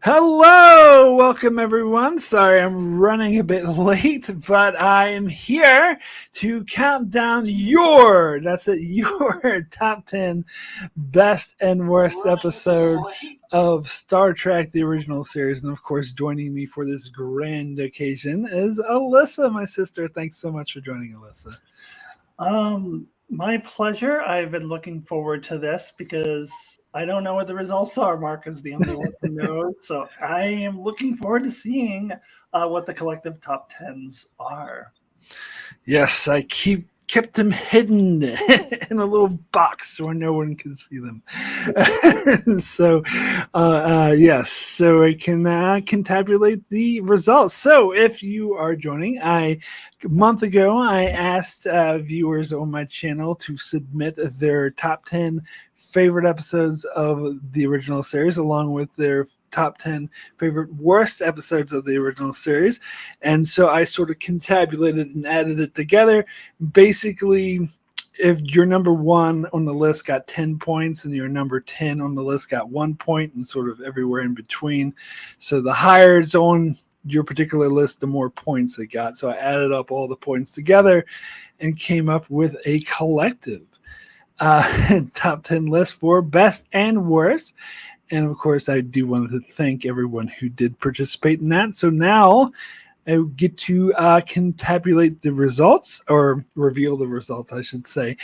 Hello, welcome everyone. Sorry I'm running a bit late, but I am here to count down your top 10 best and worst episode of Star Trek, the original series. And of course, joining me for this grand occasion is Alyssa, my sister. Thanks so much for joining, Alyssa. My pleasure. I've been looking forward to this because I don't know what the results are. Mark is the only one who knows. So I am looking forward to seeing what the collective top tens are. Yes, I kept them hidden in a little box where no one can see them. So, yes, so I can tabulate the results. So, if you are joining, a month ago I asked viewers on my channel to submit their top 10 favorite episodes of the original series, along with their top 10 favorite worst episodes of the original series. And so I sort of contabulated and added it together. Basically, if your number one on the list got 10 points and your number 10 on the list got 1 point, and sort of everywhere in between. So the higher it's on your particular list, the more points it got. So I added up all the points together and came up with a collective top 10 list for best and worst. And of course, I do want to thank everyone who did participate in that. So now I get to contabulate the results, or reveal the results, I should say.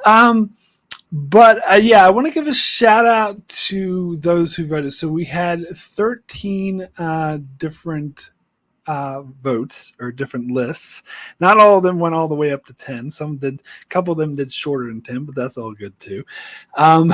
But I want to give a shout out to those who voted. So we had 13 different votes, or different lists. Not all of them went all the way up to 10. Some did, a couple of them did shorter than 10, but that's all good too. So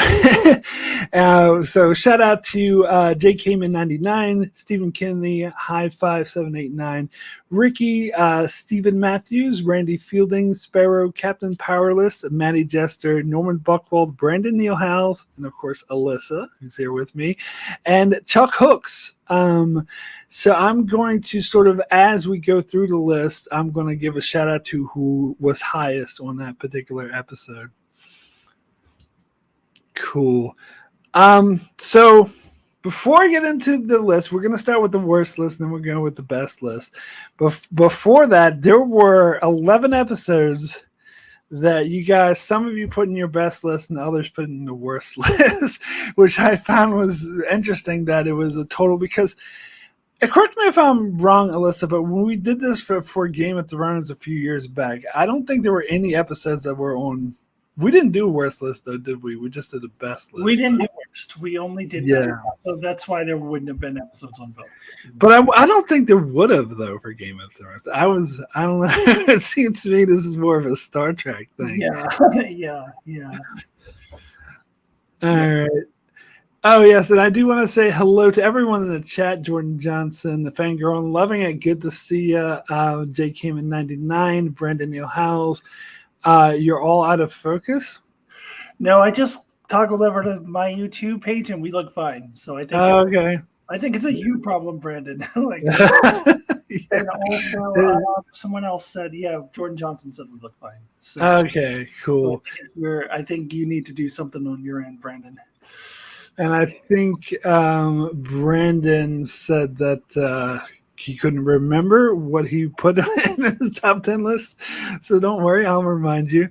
shout out to JKman99, Stephen Kennedy, High 5789, Ricky, Stephen Matthews, Randy Fielding, Sparrow, Captain Powerless, Maddie Jester, Norman Buchwald, Brandon Neal Howes, and of course Alyssa, who's here with me, and Chuck Hooks. So I'm going to sort of, as we go through the list, I'm going to give a shout out to who was highest on that particular episode. Cool. So before I get into the list, we're going to start with the worst list, and then we're going with the best list. Before that, there were 11 episodes that you guys, some of you put in your best list and others put in the worst list, which I found was interesting that it was a total, because, correct me if I'm wrong, Alyssa, but when we did this for Game of Thrones a few years back, I don't think there were any episodes that were on. We didn't do a worst list, though, did we? We just did a best list. We didn't do worst. We only did best. So that's why there wouldn't have been episodes on both. But I don't think there would have, though, for Game of Thrones. I don't know. It seems to me this is more of a Star Trek thing. Yeah. All right. Oh, yes, and I do want to say hello to everyone in the chat. Jordan Johnson, the fangirl, loving it. Good to see you. JKman99, Brandon Neal Howes. You're all out of focus? No, I just toggled over to my YouTube page and we look fine. So I think okay. I think it's a you problem, Brandon. And also someone else said, Jordan Johnson said we look fine. So, okay, cool. So I think you need to do something on your end, Brandon. And I think Brandon said that he couldn't remember what he put in his top 10 list. So don't worry, I'll remind you.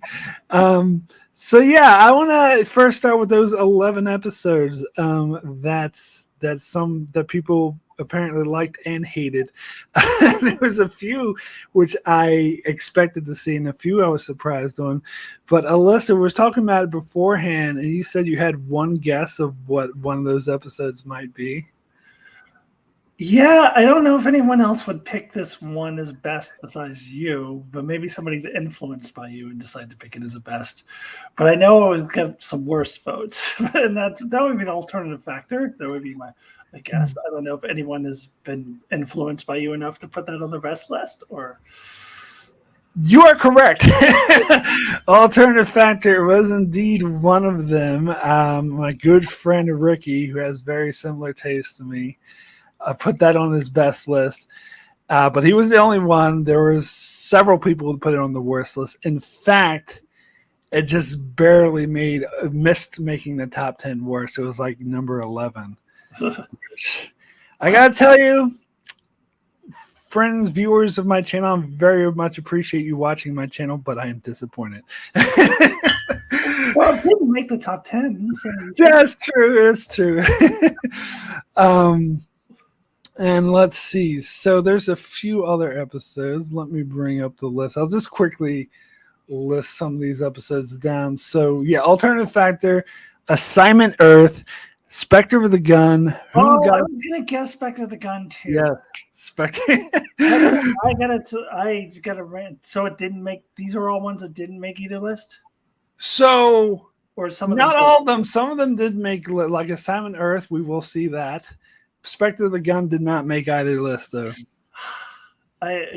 So I want to first start with those 11 episodes that people apparently liked and hated. There was a few which I expected to see, and a few I was surprised on. But Alyssa was talking about it beforehand, and you said you had one guess of what one of those episodes might be. Yeah, I don't know if anyone else would pick this one as best besides you, but maybe somebody's influenced by you and decided to pick it as a best. But I know it would get some worst votes, and that would be an alternative factor. That would be my guess. I don't know if anyone has been influenced by you enough to put that on the best list, or. You are correct. Alternative factor was indeed one of them. My good friend Ricky, who has very similar tastes to me, put that on his best list. But he was the only one. There was several people who put it on the worst list. In fact, it just barely missed making the top 10 worst. It was like number 11. I gotta tell you, friends, viewers of my channel, I very much appreciate you watching my channel, but I am disappointed. Well, it didn't make the top 10. So That's true. That's true. And let's see. So there's a few other episodes. Let me bring up the list. I'll just quickly list some of these episodes down. So yeah, Alternative Factor, Assignment Earth, Spectre with the Gun. I was gonna guess Spectre with the Gun too. Yeah, Spectre. I gotta rant. So it didn't make. These are all ones that didn't make either list. So or some of not all of them. Some of them did make, like Assignment Earth. We will see that. Spectre of the Gun did not make either list though.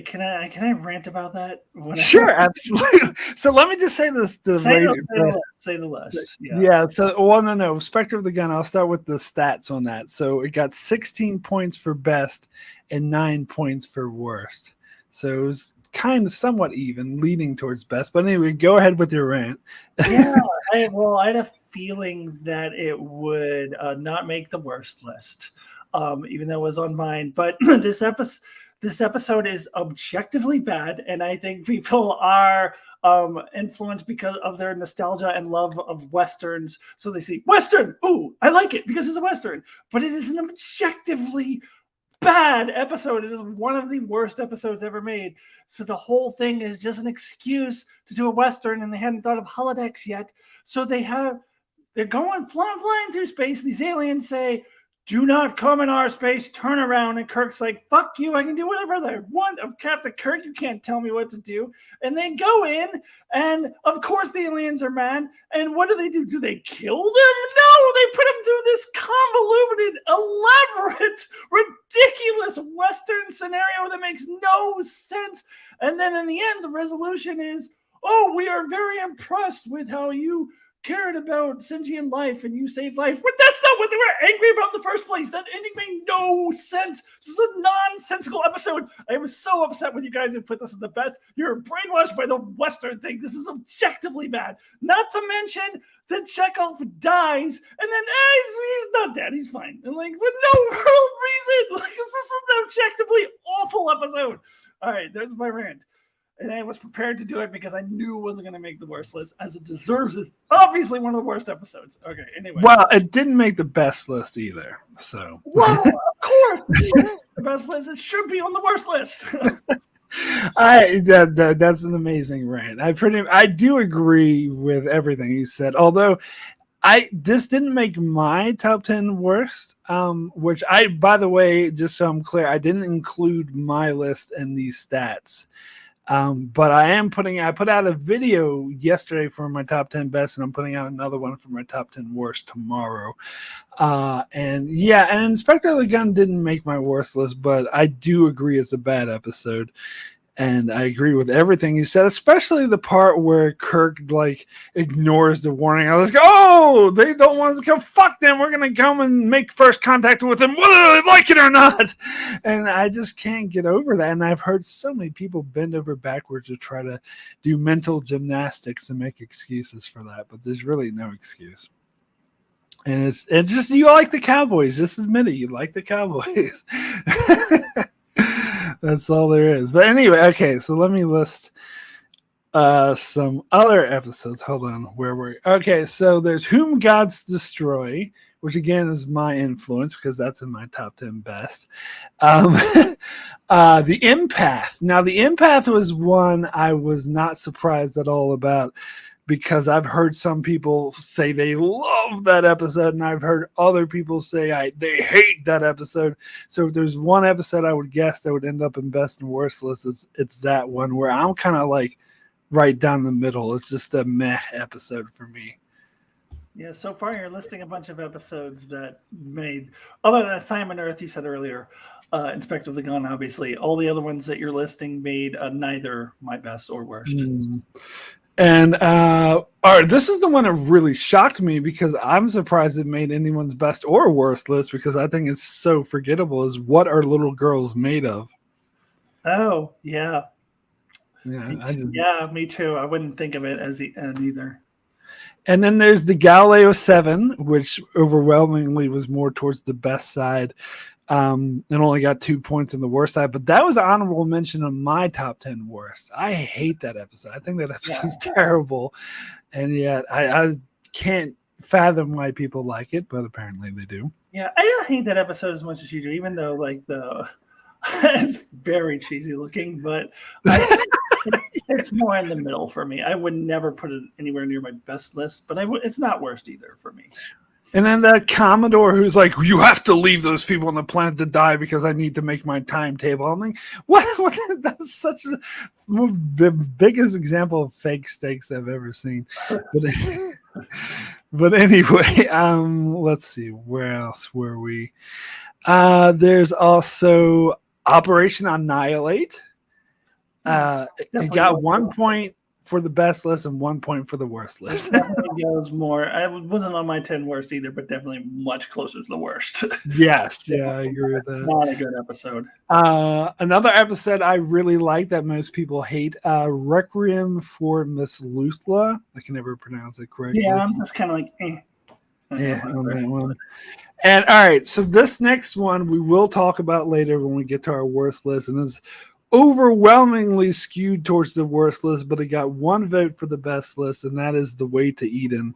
Can I rant about that? Sure, absolutely. So let me just say this: say the list. Yeah. So no. Spectre of the Gun. I'll start with the stats on that. So it got 16 points for best and 9 points for worst. So it was kind of somewhat even, leaning towards best. But anyway, go ahead with your rant. Yeah. I had a feeling that it would not make the worst list. Even though it was on mine. But this episode is objectively bad, and I think people are influenced because of their nostalgia and love of Westerns. So they see Western, ooh, I like it because it's a Western. But it is an objectively bad episode. It is one of the worst episodes ever made. So the whole thing is just an excuse to do a Western, and they hadn't thought of holodecks yet. So they're going flying through space. These aliens say, "Do not come in our space, turn around." And Kirk's like, "Fuck you, I can do whatever I want. I'm Captain Kirk, you can't tell me what to do." And they go in, and of course the aliens are mad. And what do? Do they kill them? No, they put them through this convoluted, elaborate, ridiculous Western scenario that makes no sense. And then in the end, the resolution is, "Oh, we are very impressed with how you cared about sentient life and you saved life." But that's not what they were angry about in the first place. That ending made no sense. This is a nonsensical episode. I was so upset with you guys who put this in the best. You're brainwashed by the Western thing. This is objectively bad. Not to mention that Chekhov dies, and then he's not dead. He's fine. And with no real reason. This is an objectively awful episode. All right, there's my rant. And I was prepared to do it because I knew it wasn't going to make the worst list, as it deserves. It's obviously one of the worst episodes. Okay, anyway. Well, it didn't make the best list either. So. Well, of course, the best list. It should be on the worst list. That's an amazing rant. I do agree with everything you said. Although this didn't make my top 10 worst. Which by the way, just so I'm clear, I didn't include my list in these stats. But I put out a video yesterday for my top 10 best, and I'm putting out another one for my top 10 worst tomorrow. And Spectre of the Gun didn't make my worst list, but I do agree it's a bad episode. And I agree with everything you said, especially the part where Kirk ignores the warning. I was like, "Oh, they don't want us to come. Fuck them. We're gonna come and make first contact with them, whether they like it or not." And I just can't get over that. And I've heard so many people bend over backwards to try to do mental gymnastics and make excuses for that, but there's really no excuse. And it's just, you like the Cowboys. Just admit it. You like the Cowboys. That's all there is. But anyway, okay, so let me list some other episodes. Hold on, where were we? Okay, so there's Whom Gods Destroy, which again is my influence because that's in my top 10 best. The Empath. Now, the Empath was one I was not surprised at all about, because I've heard some people say they love that episode, and I've heard other people say they hate that episode. So if there's one episode I would guess that would end up in best and worst lists, it's that one, where I'm kind of right down the middle. It's just a meh episode for me. Yeah, so far you're listing a bunch of episodes that made, other than Assignment Earth, you said earlier, Inspector of the Gun, obviously. All the other ones that you're listing made neither my best or worst. And this is the one that really shocked me, because I'm surprised it made anyone's best or worst list, because I think it's so forgettable, is What Are Little Girls Made Of? Oh, yeah. Yeah, me too. I wouldn't think of it as either. And then there's the Galileo 7, which overwhelmingly was more towards the best side. and only got 2 points in the worst side. But that was an honorable mention on my top 10 worst. I hate that episode. I think that episode's terrible, and yet I can't fathom why people like it, but apparently they do. Yeah, I don't hate that episode as much as you do, even though like it's very cheesy looking, but it's more in the middle for me. I would never put it anywhere near my best list, but it's not worst either for me. And then that Commodore who's like, you have to leave those people on the planet to die because I need to make my timetable. I'm like, what? That's such the biggest example of fake stakes I've ever seen. But anyway, let's see. Where else were we? There's also Operation Annihilate. It got 1 point for the best list and 1 point for the worst list. Definitely goes more. I wasn't on my 10 worst either, but definitely much closer to the worst. Yes, yeah, I agree with that. Not a good episode. Another episode I really like that most people hate, Requiem for Miss Lusla. I can never pronounce it correctly. Yeah, I'm just kind of like, Yeah, on that one. And all right, so this next one we will talk about later when we get to our worst list, and it's overwhelmingly skewed towards the worst list, but it got 1 vote for the best list, and that is The Way to Eden.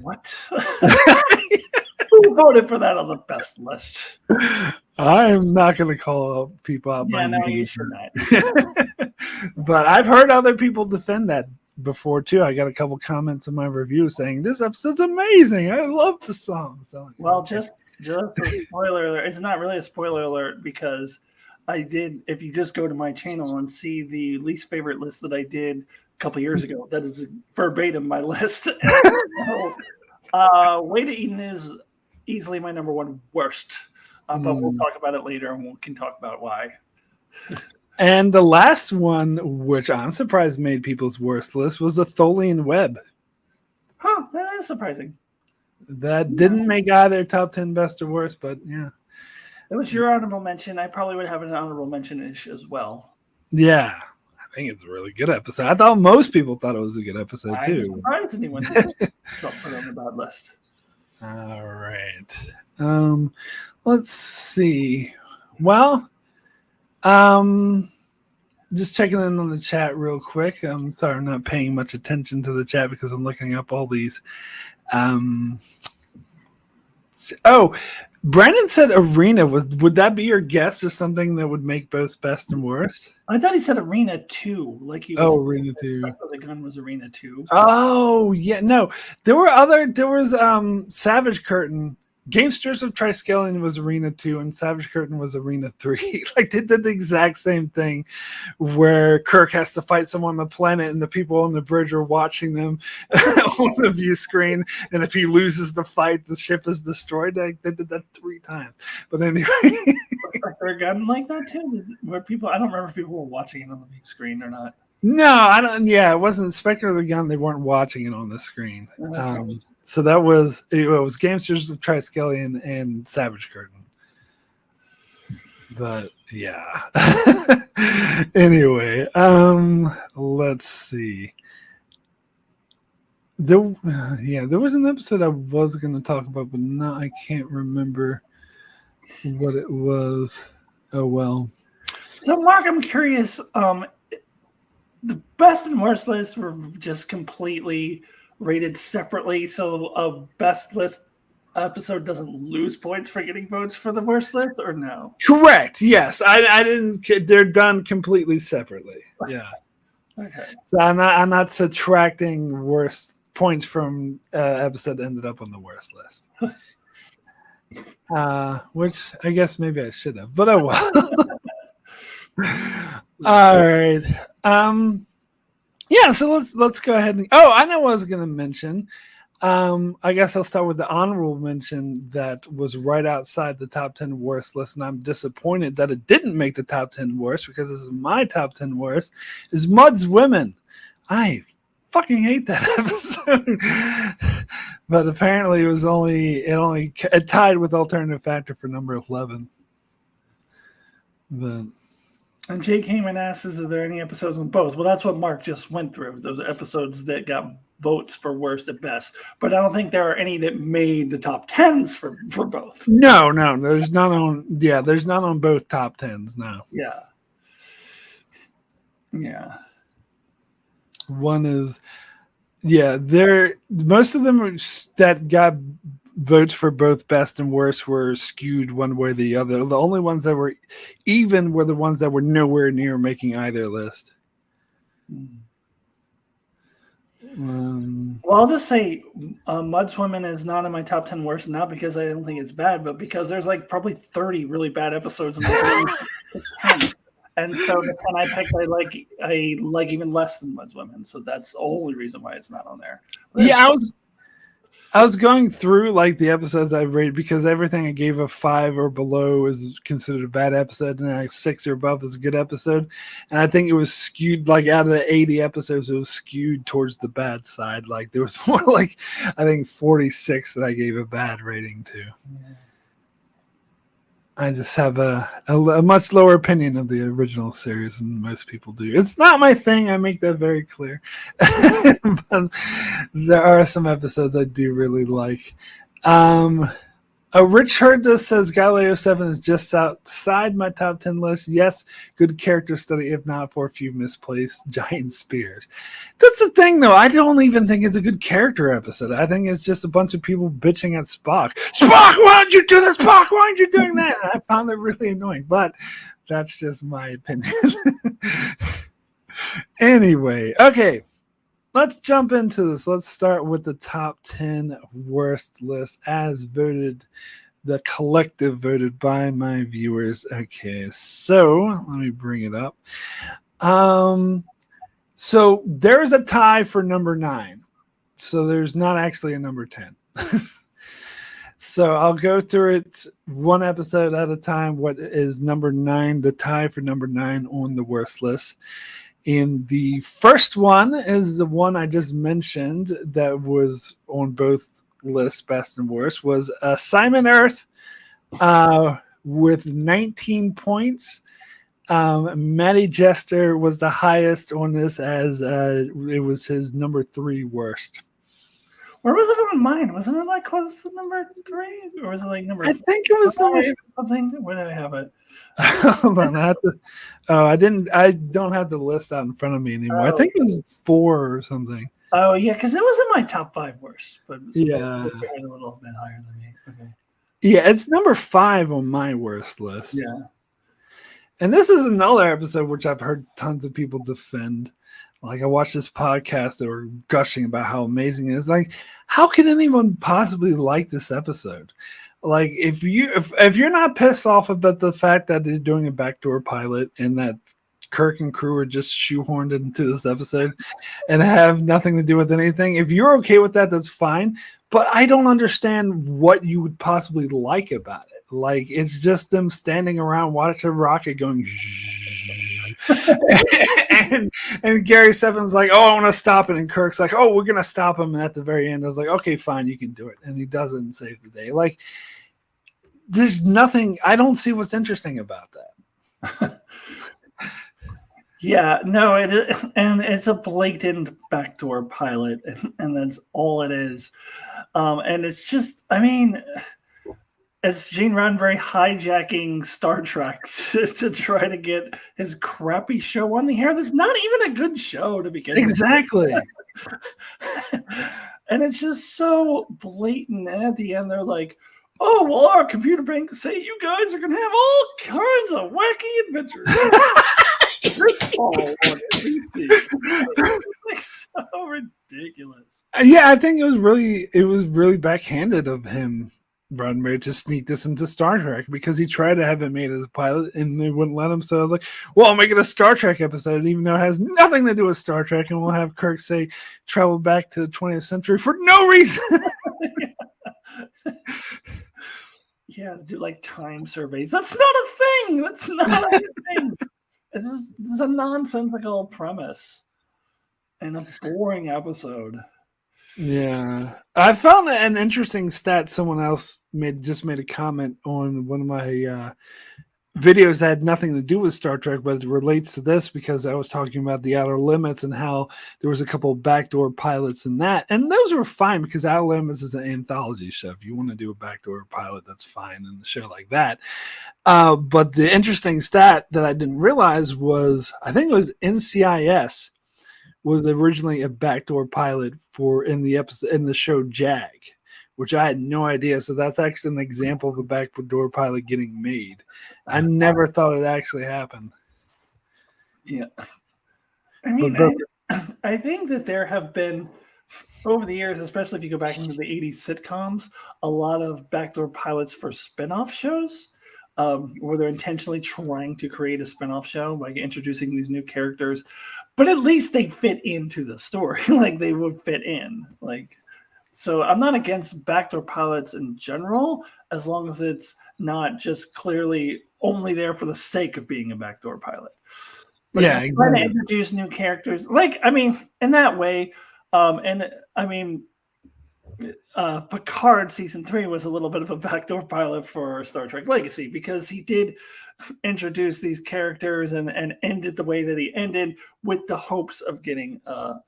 What? Who voted for that on the best list? I am not going to call people out. Yeah, no, you should not. But I've heard other people defend that before too. I got a couple comments in my review saying this episode's amazing. I love the songs. Well, just a spoiler alert. It's not really a spoiler alert because I did. If you just go to my channel and see the least favorite list that I did a couple years ago, that is verbatim my list. Way to Eden is easily my number 1 worst, but we'll talk about it later, and we can talk about why. And the last one, which I'm surprised made people's worst list, was the Tholian Web. Huh, that is surprising. That didn't make either top 10 best or worst, but yeah. It was your honorable mention. I probably would have an honorable mention-ish as well. Yeah, I think it's a really good episode. I thought most people thought it was a good episode too. I'm surprised anyone don't put on the bad list. All right. Let's see. Well, just checking in on the chat real quick. I'm sorry, I'm not paying much attention to the chat because I'm looking up all these. Brandon said Arena. Would that be your guess, or something that would make both best and worst? I thought he said Arena 2. Like he was, Arena 2. The gun was Arena 2. Oh, yeah. No, there was Savage Curtain. Gamesters of Triskelion was Arena 2 and Savage Curtain was Arena 3. Like they did the exact same thing where Kirk has to fight someone on the planet and the people on the bridge are watching them on the view screen. And if he loses the fight, the ship is destroyed. They did that 3 times. But anyway. Was there a gun like that too? Where people, I don't remember if people were watching it on the big screen or not. No, I don't. Yeah, it wasn't Spectre of the Gun. They weren't watching it on the screen. So that was Gamesters of Triskelion and Savage Curtain. But yeah. Anyway, let's see. There was an episode I was going to talk about, but now I can't remember what it was. Oh well. So Mark, I'm curious. The best and worst lists were just completely rated separately, so a best list episode doesn't lose points for getting votes for the worst list, or no? Correct. Yes, I didn't. They're done completely separately. Yeah. Okay. So I'm not subtracting worst points from episode that ended up on the worst list. Which I guess maybe I should have, but oh well. All right. Yeah, so let's go ahead and I know what I was gonna mention. I guess I'll start with the honorable mention that was right outside the top 10 worst list, and I'm disappointed that it didn't make the top 10 worst because this is my top 10 worst, is Mud's Women. I fucking hate that episode. But apparently it tied with Alternative Factor for number 11. But And Jake Heyman asks, is there any episodes on both? Well, that's what Mark just went through. Those episodes that got votes for worst and best, but I don't think there are any that made the top 10s for both. No, there's none on. Yeah, there's none on both top 10s. No. Yeah. One is, there. Most of them that got votes for both best and worst were skewed one way or the other. The only ones that were even were the ones that were nowhere near making either list. Well, I'll just say Mudswomen is not in my top 10 worst, not because I don't think it's bad, but because there's like probably 30 really bad episodes in the 10. And so the 10 I picked, I like even less than Mudswomen. So that's the only reason why it's not on there. I was going through like the episodes I rated because everything I gave a 5 or below is considered a bad episode, and a 6 or above is a good episode. And I think it was skewed, like out of the 80 episodes, it was skewed towards the bad side. Like there was more like, I think 46 that I gave a bad rating to. Yeah. I just have a much lower opinion of the original series than most people do. It's not my thing. I make that very clear. But there are some episodes I do really like. Rich Heard This says Galileo 7 is just outside my top 10 list. Yes, good character study, if not for a few misplaced giant spears. That's the thing, though. I don't even think it's a good character episode. I think it's just a bunch of people bitching at Spock. Spock, why don't you do this? Spock, why aren't you doing that? And I found it really annoying, but that's just my opinion. Anyway, okay. Let's jump into this. Let's start with the top 10 worst list as voted, the collective voted by my viewers. Okay, so let me bring it up. So there's a tie for number 9. So there's not actually a number 10. So I'll go through it one episode at a time. What is number 9, the tie for number 9 on the worst list? And the first one is the one I just mentioned that was on both lists, best and worst, was Simon Earth with 19 points. Matty Jester was the highest on this as it was his number 3 worst. Where was it on mine? Wasn't it like close to number 3? Or was it like number I think it was number something. Where did I have it? Hold on, I don't have the list out in front of me anymore. I think it was 4 or something. Oh yeah, because it was in my top 5 worst, but yeah, a little bit higher than me. Okay. Yeah, it's number 5 on my worst list. Yeah. And this is another episode which I've heard tons of people defend. Like I watched this podcast that were gushing about how amazing it is. Like, how can anyone possibly like this episode? Like, if you're not pissed off about the fact that they're doing a backdoor pilot and that Kirk and crew are just shoehorned into this episode and have nothing to do with anything, if you're okay with that, that's fine. But I don't understand what you would possibly like about it. Like, it's just them standing around watching a rocket going and Gary Seven's like, oh, I want to stop it. And Kirk's like, oh, we're going to stop him. And at the very end, I was like, okay, fine, you can do it. And he does it and saves the day. Like, there's nothing, I don't see what's interesting about that. Yeah, no, it is, and it's a blatant backdoor pilot, and that's all it is. And it's just, I mean, it's Gene Roddenberry hijacking Star Trek to try to get his crappy show on the air. That's not even a good show to begin with. Exactly. And it's just so blatant. And at the end, they're like, oh, well, our computer bank say you guys are going to have all kinds of wacky adventures. It's so ridiculous. Yeah, I think it was really backhanded of him, Roddenberry, to sneak this into Star Trek because he tried to have it made as a pilot and they wouldn't let him. So I was like, well, I'll make it a Star Trek episode, even though it has nothing to do with Star Trek, and we'll have Kirk say travel back to the 20th century for no reason. Yeah, do like time surveys. That's not a thing. That's not a thing. This is a nonsensical premise and a boring episode. Yeah, I found an interesting stat. Someone else made a comment on one of my videos that had nothing to do with Star Trek, but it relates to this because I was talking about the Outer Limits and how there was a couple of backdoor pilots in that. And those were fine because Outer Limits is an anthology show. If you want to do a backdoor pilot, that's fine in a show like that. But the interesting stat that I didn't realize was, I think it was NCIS was originally a backdoor pilot for in the show Jag, which I had no idea. So that's actually an example of a backdoor pilot getting made. I never thought it actually happened. Yeah. I mean, I think that there have been, over the years, especially if you go back into the 80s sitcoms, a lot of backdoor pilots for spin-off shows where they're intentionally trying to create a spin-off show, like introducing these new characters. But at least they fit into the story. Like they would fit in. So I'm not against backdoor pilots in general, as long as it's not just clearly only there for the sake of being a backdoor pilot. But yeah, exactly. Trying to introduce new characters, in that way. Picard season 3 was a little bit of a backdoor pilot for Star Trek Legacy because he did introduce these characters and ended the way that he ended with the hopes of getting a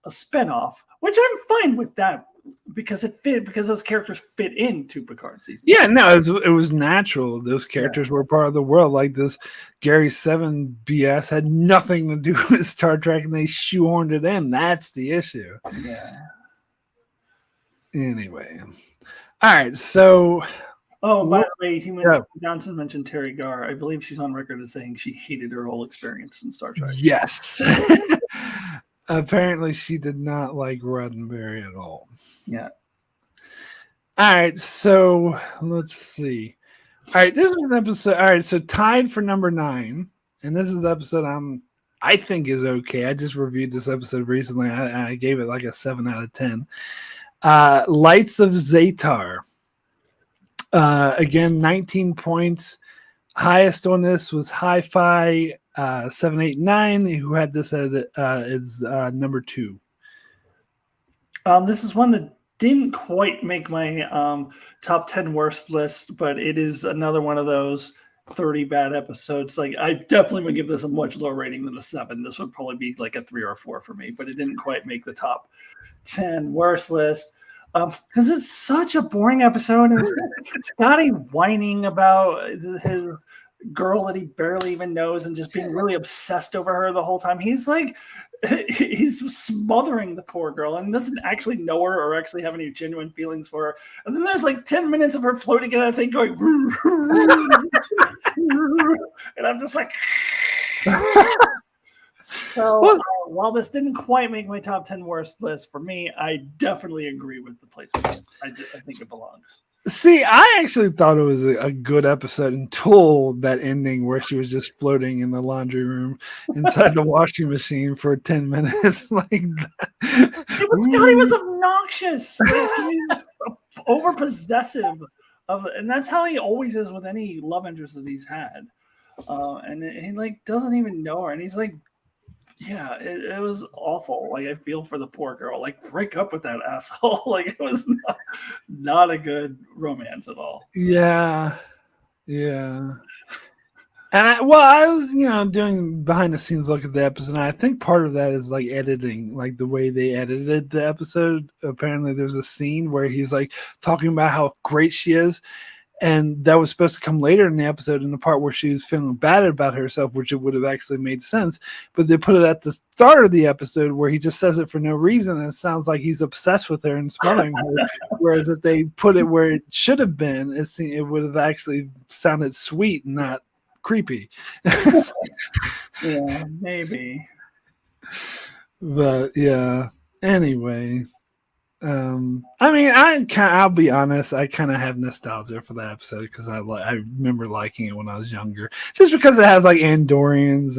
spinoff, which I'm fine with that because those characters fit into Picard season. Yeah, no, it was natural. Those characters were part of the world. Like this Gary 7 BS had nothing to do with Star Trek, and they shoehorned it in. That's the issue. Yeah. Anyway, all right. So, by the way, Johnson mentioned Terry Garr. I believe she's on record as saying she hated her whole experience in Star Trek. Yes. Apparently, she did not like Roddenberry at all. Yeah. All right. So let's see. All right. This is an episode. All right. So tied for number 9, and this is the episode I think is okay. I just reviewed this episode recently. I gave it like a 7 out of 10. Lights of Zatar. Again, 19 points. Highest on this was Hi-Fi 789, who had this as number 2. This is one that didn't quite make my top 10 worst list, but it is another one of those 30 bad episodes. Like, I definitely would give this a much lower rating than a 7. This would probably be like a 3 or a 4 for me, but it didn't quite make the top 10 worst list because it's such a boring episode. And Scotty whining about his girl that he barely even knows and just being really obsessed over her the whole time. He's smothering the poor girl and doesn't actually know her or actually have any genuine feelings for her. And then there's like 10 minutes of her floating in that thing going and I'm just like So while this didn't quite make my top 10 worst list for me, I definitely agree with the placement. I think it belongs. See, I actually thought it was a good episode until that ending where she was just floating in the laundry room inside the washing machine for 10 minutes like that. Yeah, but Scotty was obnoxious. He was over possessive and that's how he always is with any love interest that he's had. And he like doesn't even know her, and he's like, yeah, it was awful. Like, I feel for the poor girl. Like, break up with that asshole. Like, it was not a good romance at all. Yeah. And I was, doing behind the scenes look at the episode, and I think part of that is like editing, like the way they edited the episode. Apparently there's a scene where he's like talking about how great she is, and that was supposed to come later in the episode in the part where she's feeling bad about herself, which it would have actually made sense. But they put it at the start of the episode where he just says it for no reason. And it sounds like he's obsessed with her and smothering her. Whereas if they put it where it should have been, it would have actually sounded sweet and not creepy. Yeah, maybe. But yeah, anyway. I'll be honest. I kind of have nostalgia for that episode because I remember liking it when I was younger, just because it has like Andorians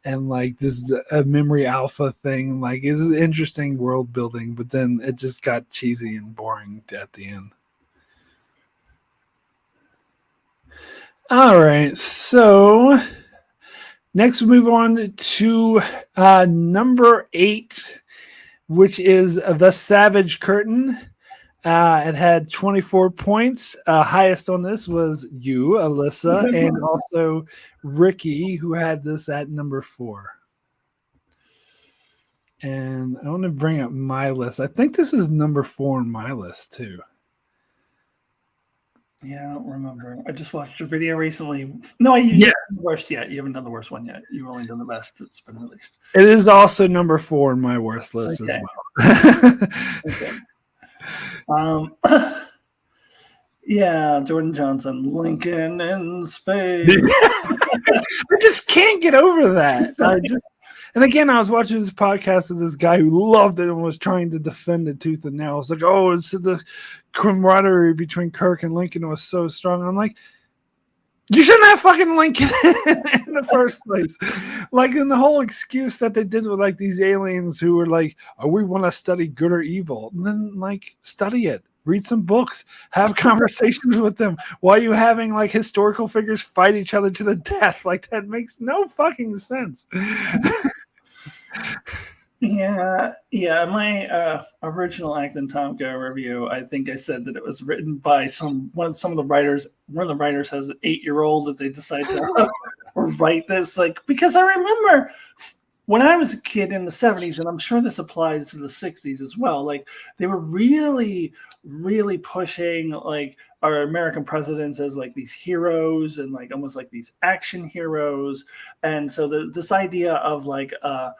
and like this a memory alpha thing. Like, it's interesting world building, but then it just got cheesy and boring at the end. All right, so next we move on to number 8. Which is The Savage Curtain. It had 24 points. Highest on this was you, Alyssa, and also Ricky, who had this at number 4. And I want to bring up my list. I think this is number 4 on my list, too. Yeah, I don't remember. I just watched a video recently. No, you Yes. haven't done the worst yet. You haven't done the worst one yet. You've only done the best that's been released. It is also number 4 on my worst list as well. Okay. Yeah, Jordan Johnson, Lincoln in space. I just can't get over that. And again, I was watching this podcast of this guy who loved it and was trying to defend it tooth and nail. It's like, oh, it's the camaraderie between Kirk and Lincoln was so strong. And I'm like, you shouldn't have fucking Lincoln in the first place. Like, in the whole excuse that they did with like these aliens who were like, oh, we want to study good or evil. And then like study it. Read some books, have conversations with them. Why are you having like historical figures fight each other to the death? Like, that makes no fucking sense. Yeah. My original Acton Tomko review, I think I said that it was written by one of the writers. One of the writers has an 8-year-old that they decided to write this. Like, because I remember when I was a kid in the 70s, and I'm sure this applies to the 60s as well, like they were really, really pushing like our American presidents as like these heroes and like almost like these action heroes. And so this idea of like a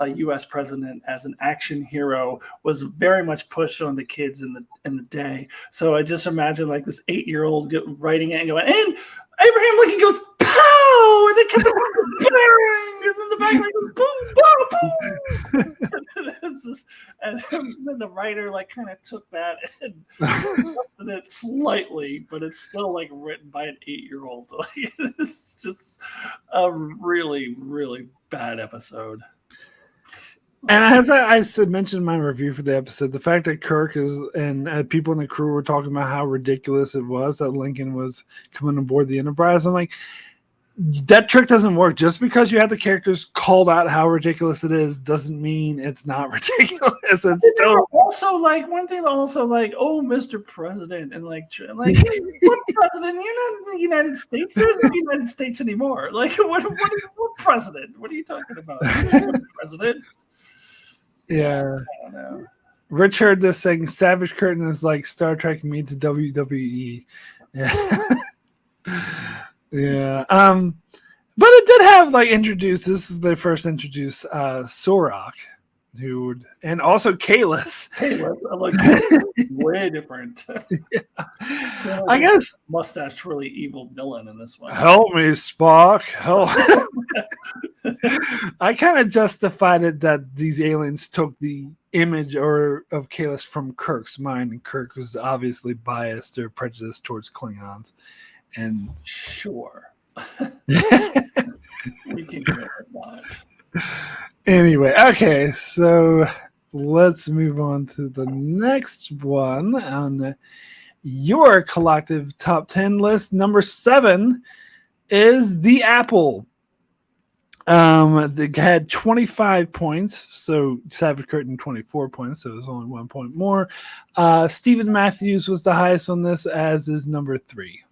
U.S. president as an action hero was very much pushed on the kids in the day. So I just imagine like this 8-year-old writing it and going, and Abraham Lincoln goes, pow! And they kept it blaring, and then the background goes boom, boom, boom. And then the writer like kind of took that and adjusted it slightly, but it's still like written by an 8-year-old. Like, it's just a really, really bad episode. And as I mentioned in my review for the episode, the fact that Kirk and people in the crew were talking about how ridiculous it was that Lincoln was coming aboard the Enterprise, I'm like, that trick doesn't work. Just because you have the characters called out how ridiculous it is doesn't mean it's not ridiculous. It's still also like one thing. Also like, oh, Mr. President, and like what president? You're not in the United States. There's no United States anymore. Like what president? What are you talking about? President? Yeah. I don't know. Rich heard this saying Savage Curtain is like Star Trek meets WWE. Yeah. Yeah. But it did have like this is the first introduced Sorok, and also Kalis. Like way different. Yeah. I guess mustache twirly evil villain in this one. Help me, Spock. Help. I kind of justified it that these aliens took the image of Kalis from Kirk's mind, and Kirk was obviously biased or prejudiced towards Klingons. And sure. We can go with that. Anyway, okay, so let's move on to the next one on your collective top 10 list. Number 7 is The Apple. They had 25 points, so Savage Curtain 24 points, so there's only 1 point more. Stephen Matthews was the highest on this, as is number 3.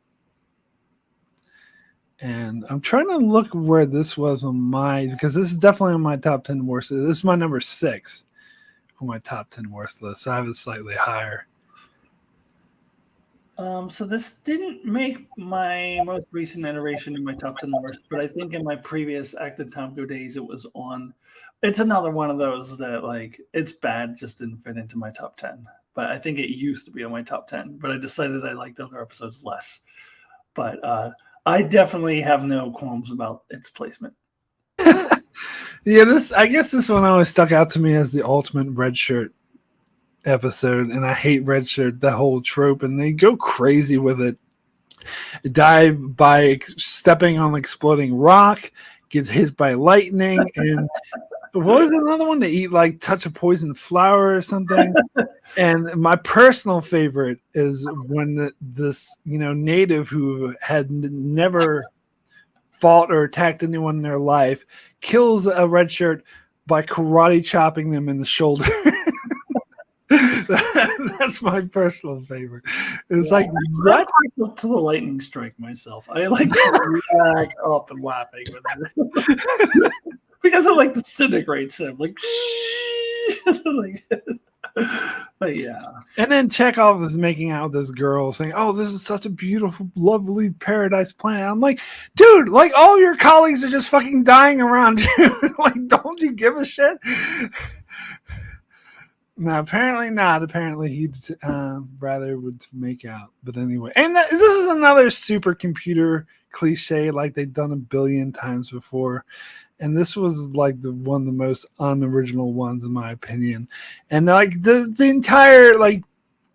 And I'm trying to look where this was on because this is definitely on my top 10 worst. This is my number 6 on my top 10 worst list. So I have it slightly higher. So this didn't make my most recent iteration in my top 10 worst, but I think in my previous Acton Tomko days, it was on. It's another one of those that like it's bad, just didn't fit into my top 10. But I think it used to be on my top 10. But I decided I liked other episodes less. But I definitely have no qualms about its placement. Yeah, I guess this one always stuck out to me as the ultimate red shirt episode, and I hate red shirt, the whole trope, and they go crazy with it. Die by stepping on an exploding rock, gets hit by lightning, and what was another one? They eat like touch a poison flower or something. And my personal favorite is when this native who had never fought or attacked anyone in their life kills a red shirt by karate chopping them in the shoulder. That's my personal favorite. It's Yeah, like, I'm what? partial to the lightning strike myself. I like to crack up and laughing with it because it like disintegrates him, like, like. But yeah, And then Chekhov is making out with this girl saying, "Oh, this is such a beautiful, lovely paradise planet." I'm like, dude, like all your colleagues are just fucking dying around you. Like, don't you give a shit? No, apparently not. Apparently he'd rather would make out. But anyway, and this is another supercomputer cliche like they've done a billion times before. And this was like one of the most unoriginal ones in my opinion. And like the entire like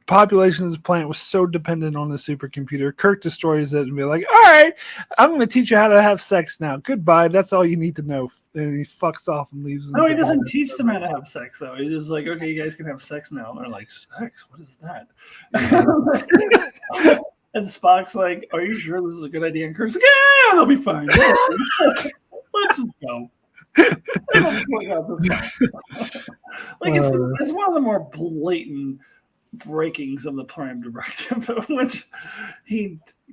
population of this planet was so dependent on the supercomputer. Kirk destroys it and be like, all right, I'm going to teach you how to have sex now. Goodbye. That's all you need to know. And he fucks off and leaves them. no, he doesn't teach them how to have sex though. He's just like, okay, you guys can have sex now. And they're like, sex? What is that? And Spock's like, are you sure this is a good idea? And Kirk's like, yeah, they'll be fine. Let's just go. Like it's one of the more blatant breakings of the Prime Directive, which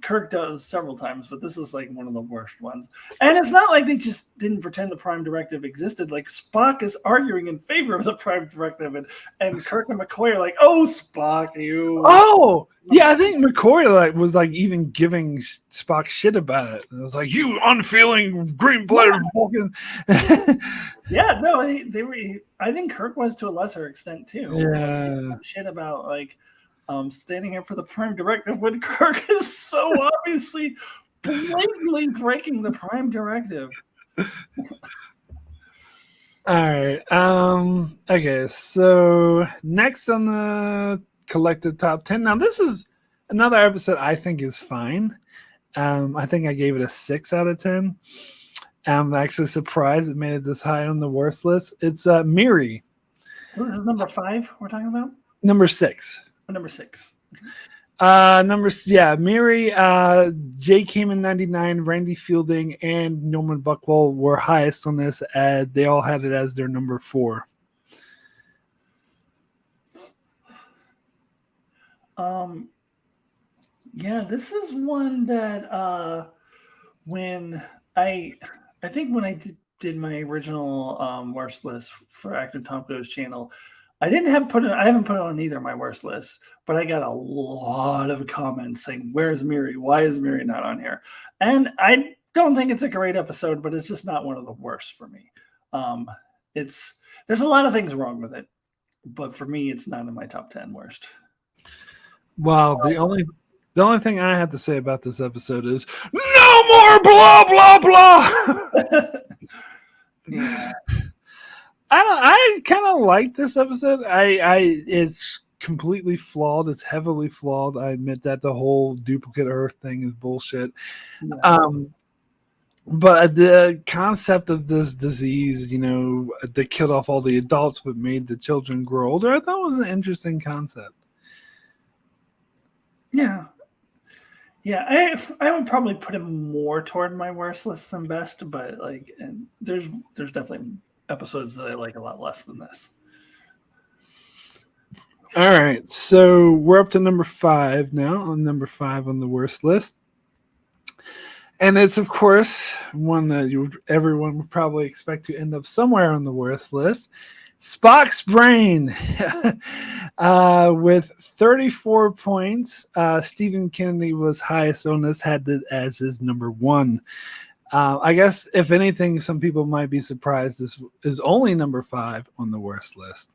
Kirk does several times, but this is like one of the worst ones. And it's not like they just didn't pretend the Prime Directive existed. Like Spock is arguing in favor of the Prime Directive, and Kirk and McCoy are like, "Oh, Spock, you." Oh, yeah, I think McCoy was even giving Spock shit about it. And it was like, "You unfeeling green-blooded Vulcan." Yeah, no, they were. I think Kirk was to a lesser extent too. Yeah, shit about like standing here for the Prime Directive when Kirk is so obviously blatantly breaking the Prime Directive. All right. Okay. So next on the collective top 10. Now this is another episode I think is fine. I think I gave it a 6 out of 10. I'm actually surprised it made it this high on the worst list. It's Miri. This is number 5 we're talking about? Number 6. Number 6. Miri, Jay came in 99, Randy Fielding, and Norman Buckwell were highest on this. They all had it as their number 4. Yeah, this is one that when I think when I did my original worst list for Actor Tomko's channel, I haven't put it on either of my worst lists, but I got a lot of comments saying, "Where's Miri? Why is Miri not on here?" And I don't think it's a great episode, but it's just not one of the worst for me. There's a lot of things wrong with it, but for me, it's not in my top 10 worst. Well, the only thing I have to say about this episode is no more blah blah blah. Yeah. I kind of like this episode. It's completely flawed. It's heavily flawed. I admit that the whole duplicate Earth thing is bullshit. Yeah. But the concept of this disease, that killed off all the adults but made the children grow older, I thought was an interesting concept. Yeah. Yeah, I would probably put him more toward my worst list than best, but there's definitely episodes that I like a lot less than this. All right, so we're up to number 5 now. On number 5 on the worst list, and it's of course one that everyone would probably expect to end up somewhere on the worst list. Spock's Brain with 34 points. Stephen Kennedy was highest on this, had it as his number 1. I guess, if anything, some people might be surprised this is only number 5 on the worst list.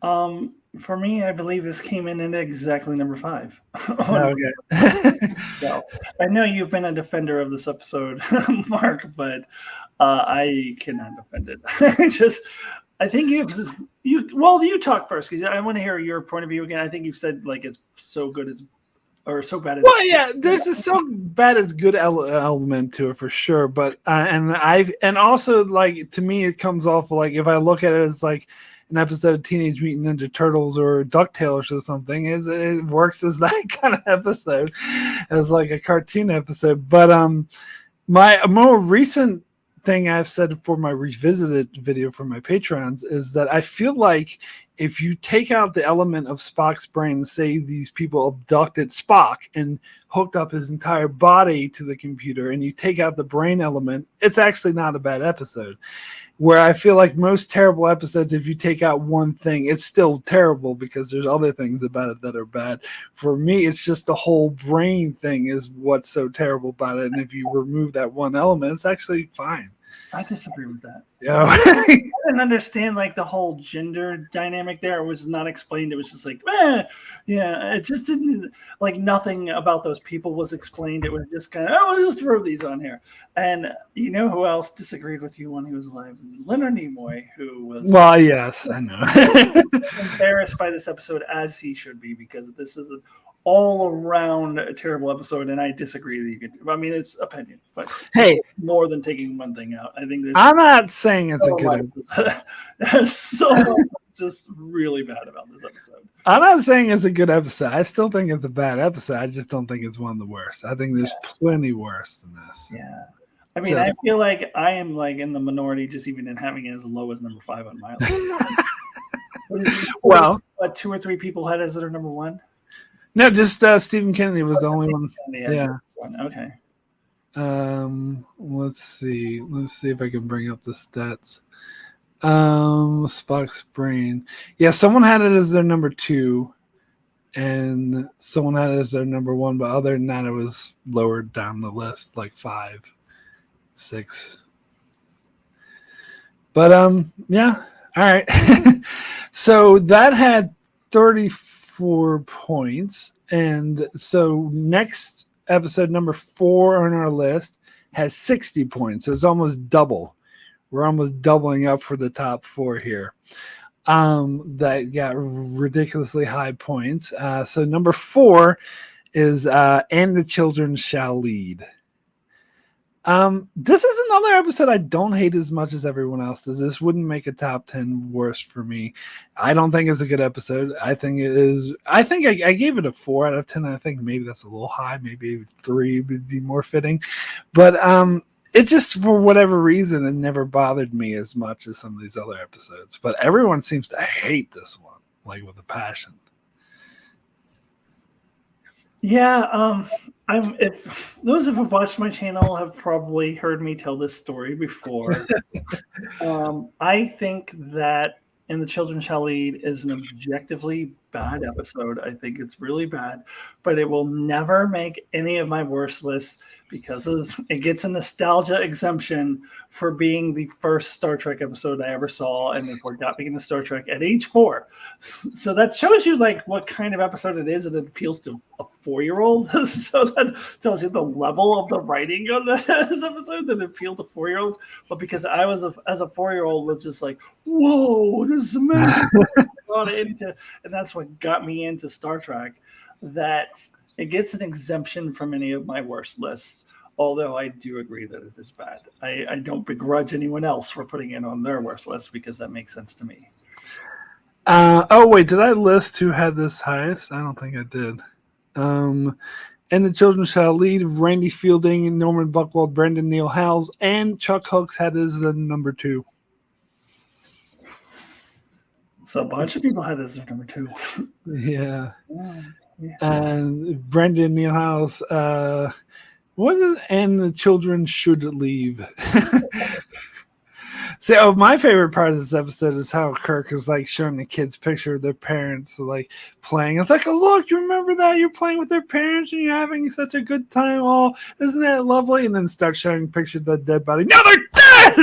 For me, I believe this came in at exactly number 5. Okay. So, I know you've been a defender of this episode, Mark, but I cannot defend it. I think you talk first because I want to hear your point of view again. I think you said it's so good or so bad. Well, yeah, there's a so bad as good element to it for sure, but and also to me it comes off if I look at it as an episode of Teenage Mutant Ninja Turtles or DuckTales or something, it works as that kind of episode, as a cartoon episode. But my more recent thing I've said for my revisited video for my Patrons is that I feel like if you take out the element of Spock's brain, say these people abducted Spock and hooked up his entire body to the computer, and you take out the brain element, it's actually not a bad episode. Where I feel like most terrible episodes, if you take out one thing, it's still terrible because there's other things about it that are bad. For me, it's just the whole brain thing is what's so terrible about it. And if you remove that one element, it's actually fine. I disagree with that. Yeah. I didn't understand like the whole gender dynamic there. It was not explained. It was just like, yeah, it just didn't, like, nothing about those people was explained. It was just kind of, we'll just throw these on here. And you know who else disagreed with you when he was alive? Leonard Nimoy, who was Yes, I know. embarrassed by this episode, as he should be, because this is all around a terrible episode, and I disagree. I mean, it's opinion, but hey, more than taking one thing out. I think I'm not saying it's a good episode. There's so much just really bad about this episode. I'm not saying it's a good episode. I still think it's a bad episode. I just don't think it's one of the worst. I think there's plenty worse than this. Yeah. I mean, I feel like I am like in the minority, just even in having it as low as number 5 on my list. Well, what, 2 or 3 people had as their number 1? No, just Stephen Kennedy was the only one. Yeah. Okay. Let's see. Let's see if I can bring up the stats. Spock's brain. Yeah, someone had it as their number 2, and someone had it as their number 1. But other than that, it was lowered down the list, like 5, 6. But yeah. All right. So that had 34 points, and so next episode number 4 on our list has 60 points, so it's almost double. We're almost doubling up for the top 4 here. That got ridiculously high points. So number 4 is And the Children Shall Lead. This is another episode I don't hate as much as everyone else does. This wouldn't make a top 10 worst for me. I don't think it's a good episode. I think it is. I think I gave it a 4 out of 10. I think maybe that's a little high. Maybe 3 would be more fitting. But it just, for whatever reason, it never bothered me as much as some of these other episodes. But everyone seems to hate this one, like with a passion. Yeah, if those who have watched my channel have probably heard me tell this story before. I think that And the Children Shall Lead is an objectively bad episode. I think it's really bad, but it will never make any of my worst lists because it gets a nostalgia exemption for being the first Star Trek episode I ever saw, and therefore got me into Star Trek at age 4. So that shows you like what kind of episode it is, and it appeals to a 4-year-old. So that tells you the level of the writing on this episode that appealed to 4-year-olds. But because I was as a 4-year-old was just like, whoa, this is amazing. And that's what got me into Star Trek, that it gets an exemption from any of my worst lists, although I do agree that it is bad. I don't begrudge anyone else for putting it on their worst list because that makes sense to me. Oh, wait, did I list who had this highest? I don't think I did. And the Children Shall Lead, Randy Fielding, Norman Buckwald, Brendan Neil Howells, and Chuck Hooks had this as number 2. So a bunch of people had this as number 2. Yeah. Yeah. And Brendan Neil Howells, what is And the Children Should Leave? So my favorite part of this episode is how Kirk is like showing the kids picture of their parents like playing. It's like, oh, look, you remember that? You're playing with their parents and you're having such a good time. Oh, isn't that lovely? And then start showing a picture of the dead body. No, they're dead!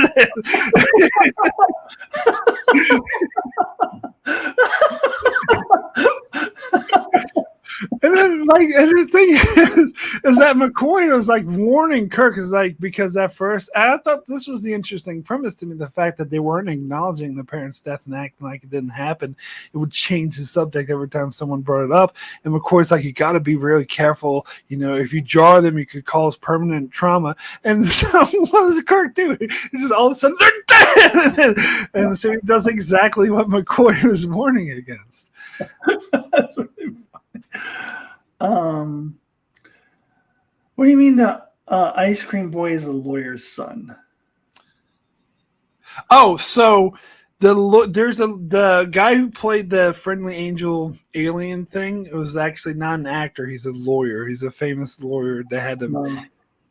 And then, like, and the thing is that McCoy was like warning Kirk, is like, because at first, I thought this was the interesting premise to me, the fact that they weren't acknowledging the parents' death and acting like it didn't happen. It would change the subject every time someone brought it up. And McCoy's like, you got to be really careful. You know, if you jar them, you could cause permanent trauma. And so, what does Kirk do? He just all of a sudden, they're dead! And so he does exactly what McCoy was warning against. What do you mean the Ice Cream Boy is a lawyer's son? Oh, so The guy who played the friendly angel alien thing. It was actually not an actor. He's a lawyer. He's a famous lawyer. They had him, No.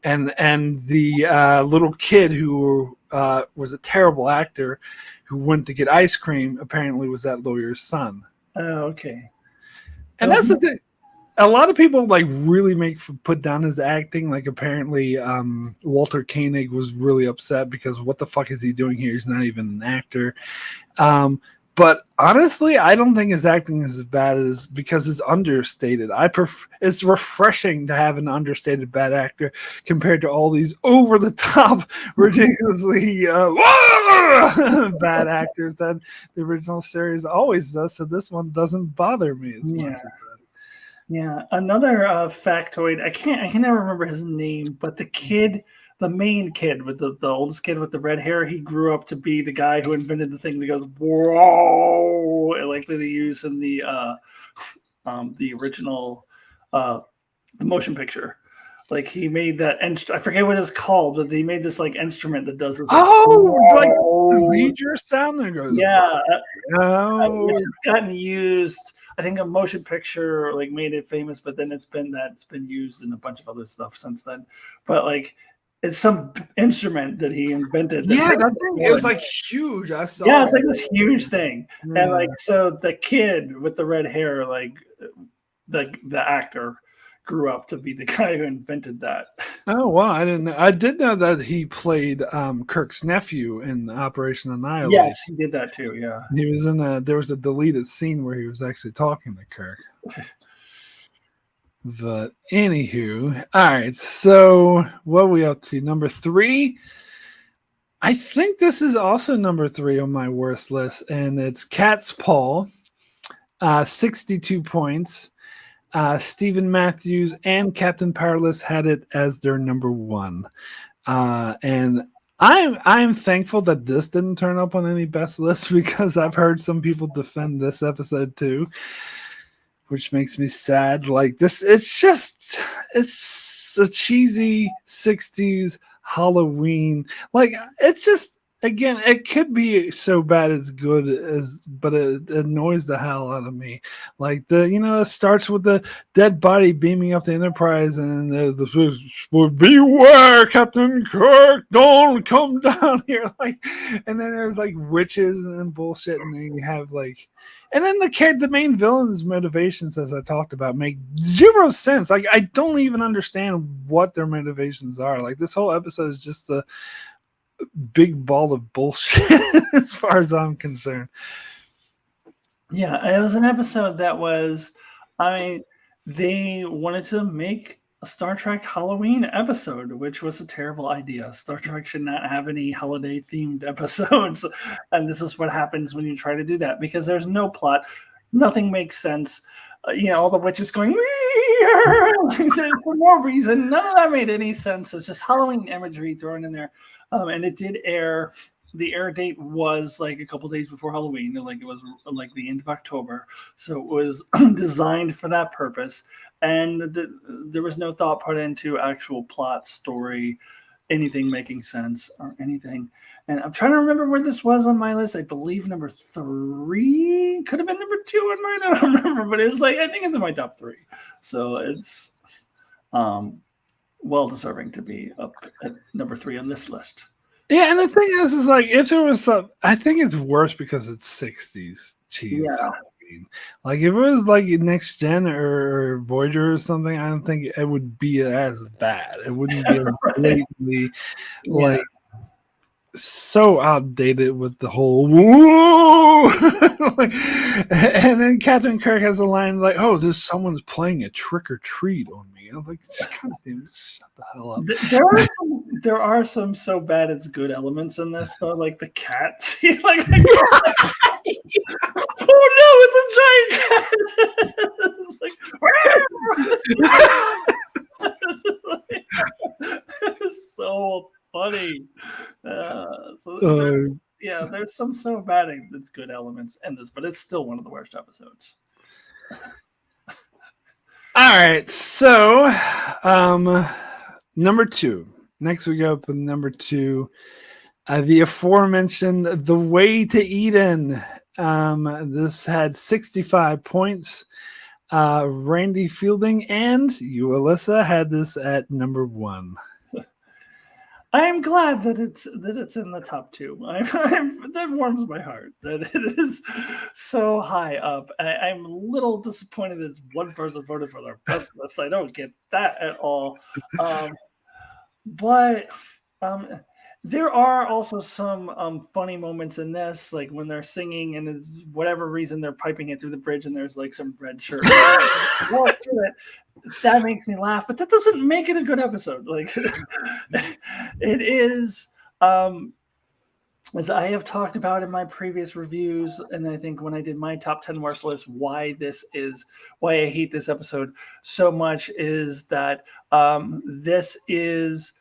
and the little kid who was a terrible actor, who went to get ice cream, apparently was that lawyer's son. Oh, okay. And So that's the thing. A lot of people like really put down his acting. Like apparently, Walter Koenig was really upset because what the fuck is he doing here? He's not even an actor. But honestly, I don't think his acting is as bad as because it's understated. It's refreshing to have an understated bad actor compared to all these over the top, ridiculously bad actors that the original series always does. So this one doesn't bother me as much. Yeah, another factoid. I can never remember his name, but the main kid with the oldest kid with the red hair, he grew up to be the guy who invented the thing that goes whoa, like that they use in the original the motion picture. Like he made that I forget what it's called, but he made this like instrument that does this. Like, like read your sound that goes. Yeah, oh, it's gotten used. I think a motion picture like made it famous, but then it's been used in a bunch of other stuff since then. But like, it's some instrument that he invented. Yeah, that thing, it was like huge. I saw. Yeah, it's like this huge thing, and like so the kid with the red hair, like the actor, grew up to be the guy who invented that. Oh wow, I didn't know. I did know that he played Kirk's nephew in Operation Annihilation. Yes, he did that too. Yeah, he was there was a deleted scene where he was actually talking to Kirk. But anywho, all right. So what are we up to? Number 3. I think this is also number 3 on my worst list, and it's Cat's Paw, 62 points. Stephen Matthews and Captain Powerless had it as their number 1. And I'm thankful that this didn't turn up on any best lists because I've heard some people defend this episode too, which makes me sad. Like this, it's a cheesy 60s Halloween. Like it's just, again, it could be so bad it's good but it annoys the hell out of me. Like it starts with the dead body beaming up the Enterprise, and beware, Captain Kirk, don't come down here. Like, and then there's like witches and bullshit, and then you have like, and then the main villain's motivations, as I talked about, make zero sense. Like, I don't even understand what their motivations are. Like, this whole episode is just the big ball of bullshit as far as I'm concerned. Yeah, it was an episode that was, they wanted to make a Star Trek Halloween episode, which was a terrible idea. Star Trek should not have any holiday themed episodes. And this is what happens when you try to do that, because there's no plot. Nothing makes sense. All the witches going for no reason. None of that made any sense. It's just Halloween imagery thrown in there. And it did air. The air date was like a couple days before Halloween. Like it was like the end of October. So it was designed for that purpose. And there was no thought put into actual plot, story, anything making sense or anything. And I'm trying to remember where this was on my list. I believe number 3. Could have been number 2 in mine. I don't remember. But it's like, I think it's in my top 3. So it's well deserving to be up at number 3 on this list. Yeah, and the thing is like, if it was I think it's worse because it's 60s cheese. Yeah. Like if it was like Next Gen or Voyager or something, I don't think it would be as bad. It wouldn't be as blatantly like so outdated with the whole woo. And then Captain Kirk has a line like, "Oh, someone's playing a trick or treat on me." I'm like, God damn, shut the hell up. There are some so bad it's good elements in this though, like the cat. Like, oh no, it's a giant cat. It's like, it's so funny. There's some so bad it's good elements in this, but it's still one of the worst episodes. All right, so number 2. Next we go up with number 2. The aforementioned The Way to Eden. This had 65 points. Randy Fielding and you, Alyssa, had this at number 1. I am glad that it's in the top 2. That warms my heart that it is so high up. I'm a little disappointed that one person voted for their best list. I don't get that at all. But there are also some funny moments in this, like when they're singing and it's whatever reason they're piping it through the bridge and there's like some red shirt. That makes me laugh, but that doesn't make it a good episode. Like it is, as I have talked about in my previous reviews, and I think when I did my top 10 worst list, why I hate this episode so much is that this is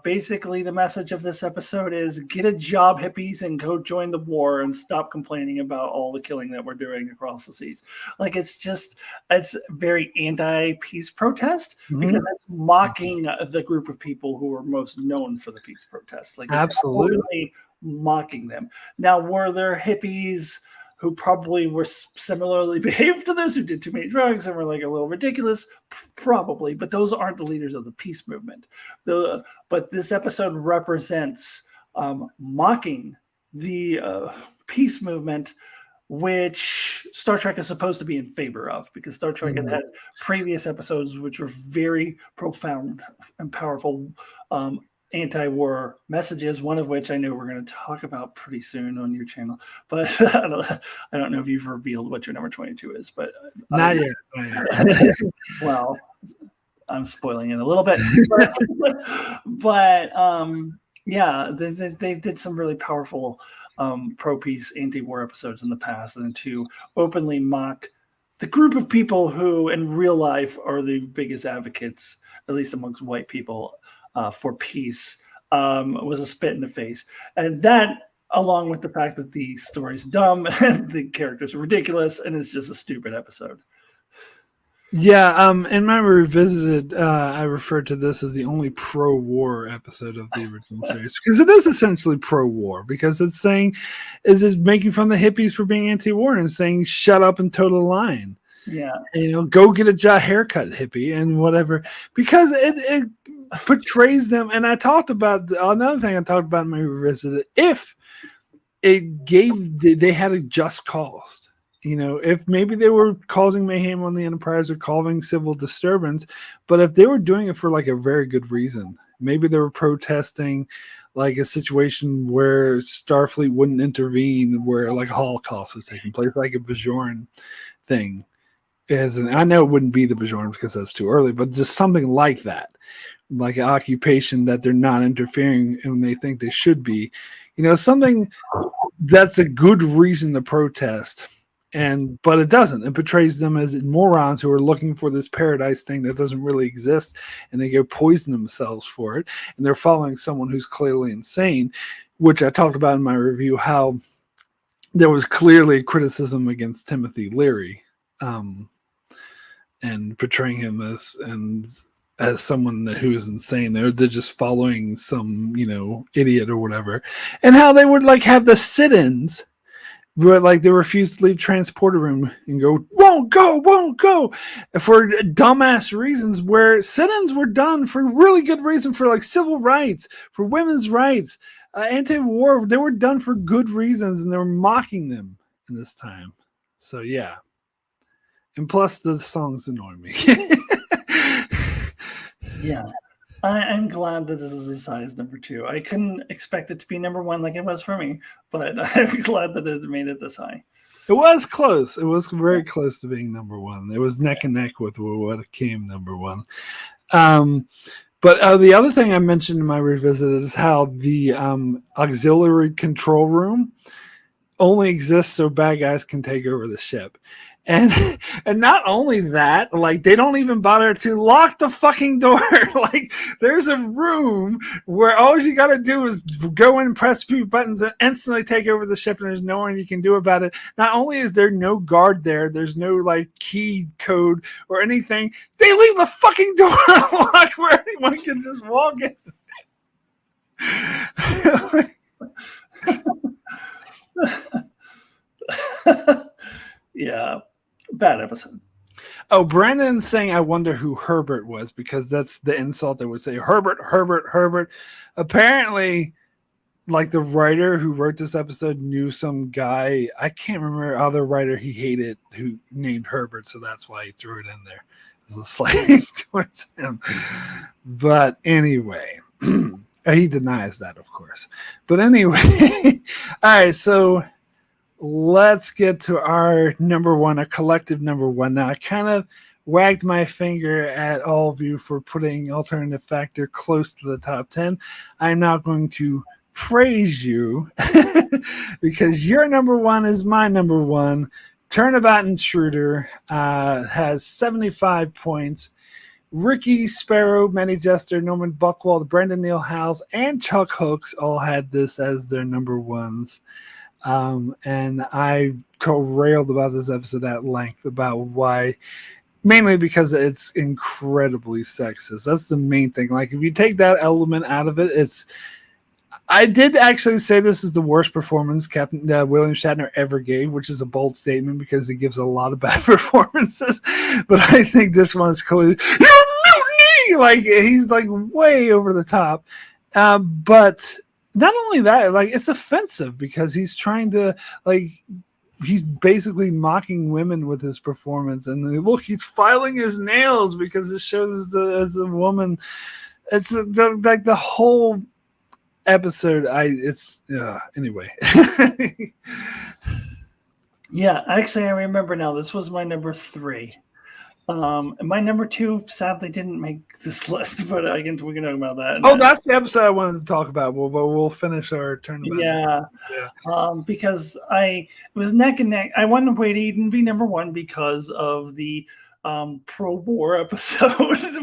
basically the message of this episode is get a job, hippies, and go join the war and stop complaining about all the killing that we're doing across the seas. Like it's very anti-peace protest because it's mocking the group of people who are most known for the peace protests. Like absolutely totally mocking them. Now, were there hippies who probably were similarly behaved to this, who did too many drugs and were like a little ridiculous? Probably, but those aren't the leaders of the peace movement. But this episode represents mocking the peace movement, which Star Trek is supposed to be in favor of, because Star Trek had previous episodes which were very profound and powerful anti-war messages, one of which I know we're going to talk about pretty soon on your channel, but I don't know if you've revealed what your number 22 is, but not yet. Well, I'm spoiling it a little bit, but yeah, they did some really powerful pro-peace anti-war episodes in the past, and to openly mock the group of people who in real life are the biggest advocates, at least amongst white people, for peace, was a spit in the face. And that, along with the fact that the story's dumb and the characters are ridiculous and it's just a stupid episode. Yeah, in my revisited, I referred to this as the only pro-war episode of the original series, because it is essentially pro-war, because it's is making fun of the hippies for being anti-war and saying shut up and toe the line. Yeah, go get a haircut, hippie, and whatever, because it portrays them. And I talked about another thing I talked about in my revisited. If they had a just cause, if maybe they were causing mayhem on the Enterprise or causing civil disturbance, but if they were doing it for like a very good reason, maybe they were protesting like a situation where Starfleet wouldn't intervene, where like a Holocaust was taking place, like a Bajoran thing. I know it wouldn't be the Bajoran because that's too early, but just something like that, like an occupation that they're not interfering and they think they should be, something that's a good reason to protest. But it doesn't. It portrays them as morons who are looking for this paradise thing that doesn't really exist, and they go poison themselves for it. And they're following someone who's clearly insane, which I talked about in my review, how there was clearly a criticism against Timothy Leary, and portraying him as someone who is insane. They're just following some, idiot or whatever. And how they would like have the sit-ins where like they refuse to leave transporter room and won't go for dumbass reasons, where sit-ins were done for really good reason, for like civil rights, for women's rights, anti-war. They were done for good reasons, and they were mocking them in this time. So yeah. And plus the songs annoy me. Yeah. I'm glad that this is as high as number 2. I couldn't expect it to be number 1 like it was for me, but I'm glad that it made it this high. It was close. It was very close to being number 1. It was neck and neck with what came number 1. But the other thing I mentioned in my revisit is how the auxiliary control room only exists so bad guys can take over the ship. And not only that, like they don't even bother to lock the fucking door. Like there's a room where all you got to do is go in and press a few buttons and instantly take over the ship, and there's no one you can do about it. Not only is there no guard there's no like key code or anything. They leave the fucking door unlocked where anyone can just walk in. Yeah, bad episode. Oh, Brandon's saying, I wonder who Herbert was, because that's the insult that would say Herbert, Herbert, Herbert. Apparently, like the writer who wrote this episode knew some guy. I can't remember other writer he hated who named Herbert, so that's why he threw it in there as a slight towards him. But anyway, he denies that, of course. But anyway, all right, so let's get to our number one, a collective number one. Now, I kind of wagged my finger at all of you for putting Alternative Factor close to the top 10. I'm now going to praise you because your number one is my number one. Turnabout Intruder has 75 points. Ricky Sparrow, Manny Jester, Norman Buckwald, Brendan Neal Howes, and Chuck Hooks all had this as their number ones. And I railed about this episode at length about why, mainly because it's incredibly sexist. That's the main thing. Like, if you take that element out of it, I did actually say this is the worst performance Captain William Shatner ever gave, which is a bold statement because he gives a lot of bad performances. But I think this one's clearly, you're mutiny! Like, he's like way over the top. But not only that, like, it's offensive because he's trying to, like, he's basically mocking women with his performance. And look, he's filing his nails because it shows as a woman. It's like the whole episode. Anyway. Yeah, actually, I remember now. This was my number 3. And my number 2 sadly didn't make this list, but we can talk about that. Oh, that's the episode I wanted to talk about. We'll finish our tournament. Yeah. Because it was neck and neck. I wanted Wade Eden be number 1 because of the pro-war episode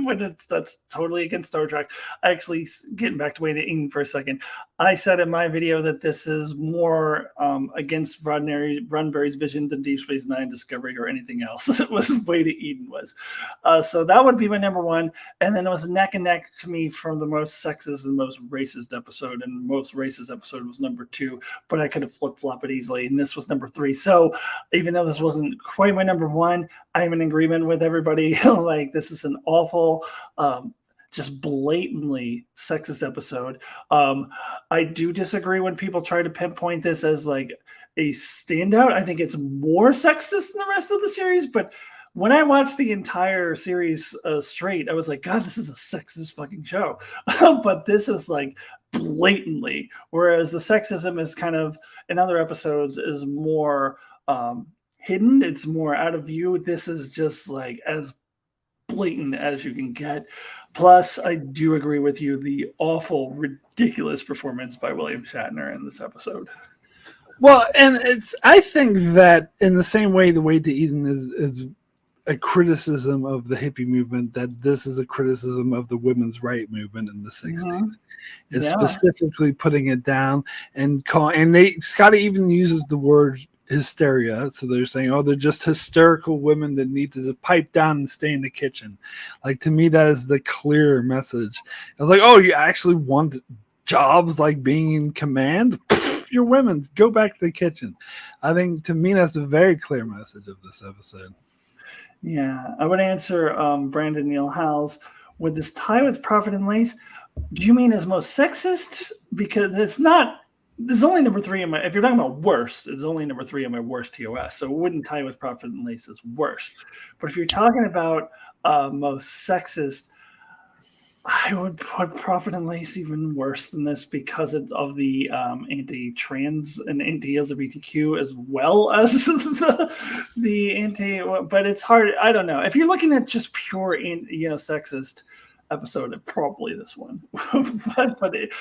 when that's totally against Star Trek. Actually, getting back to Wade Eden for a second, I said in my video that this is more against Roddenberry's vision than Deep Space Nine, Discovery, or anything else. It was Wade Eden was. So that would be my number 1, and then it was neck and neck to me from the most sexist and most racist episode, and most racist episode was number 2, but I could have flip-flopped it easily, and this was number 3. So even though this wasn't quite my number 1, I'm in agreement with everybody. Like, this is an awful, just blatantly sexist episode. I do disagree when people try to pinpoint this as like a standout. I think it's more sexist than the rest of the series, but when I watched the entire series straight, I was like, God, this is a sexist fucking show. But this is like blatantly, whereas the sexism is kind of in other episodes is more hidden. It's more out of view. This is just like as blatant as you can get. Plus, I do agree with you, the awful, ridiculous performance by William Shatner in this episode. Well, and I think that in the same way the Way to Eden is a criticism of the hippie movement, that this is a criticism of the women's right movement in the 60s. Mm-hmm. It's specifically putting it down and Scotty even uses the word hysteria. So they're saying, oh, they're just hysterical women that need to pipe down and stay in the kitchen. Like, to me, that is the clear message. I was like, oh, you actually want jobs like being in command? Pfft, you're women. Go back to the kitchen. I think, to me, that's a very clear message of this episode. Yeah, I would answer Brandon Neal Howes with this tie with Prophet and Lace. Do you mean as most sexist? Because it's not. This is only number 3 in my. If you're talking about worst, it's only number 3 in my worst TOS. So it wouldn't tie with Prophet and Lace as worst. But if you're talking about most sexist, I would put Prophet and Lace even worse than this because of the anti-trans and anti-LGBTQ as well as the anti. But it's hard. I don't know. If you're looking at just pure, sexist episode, probably this one. but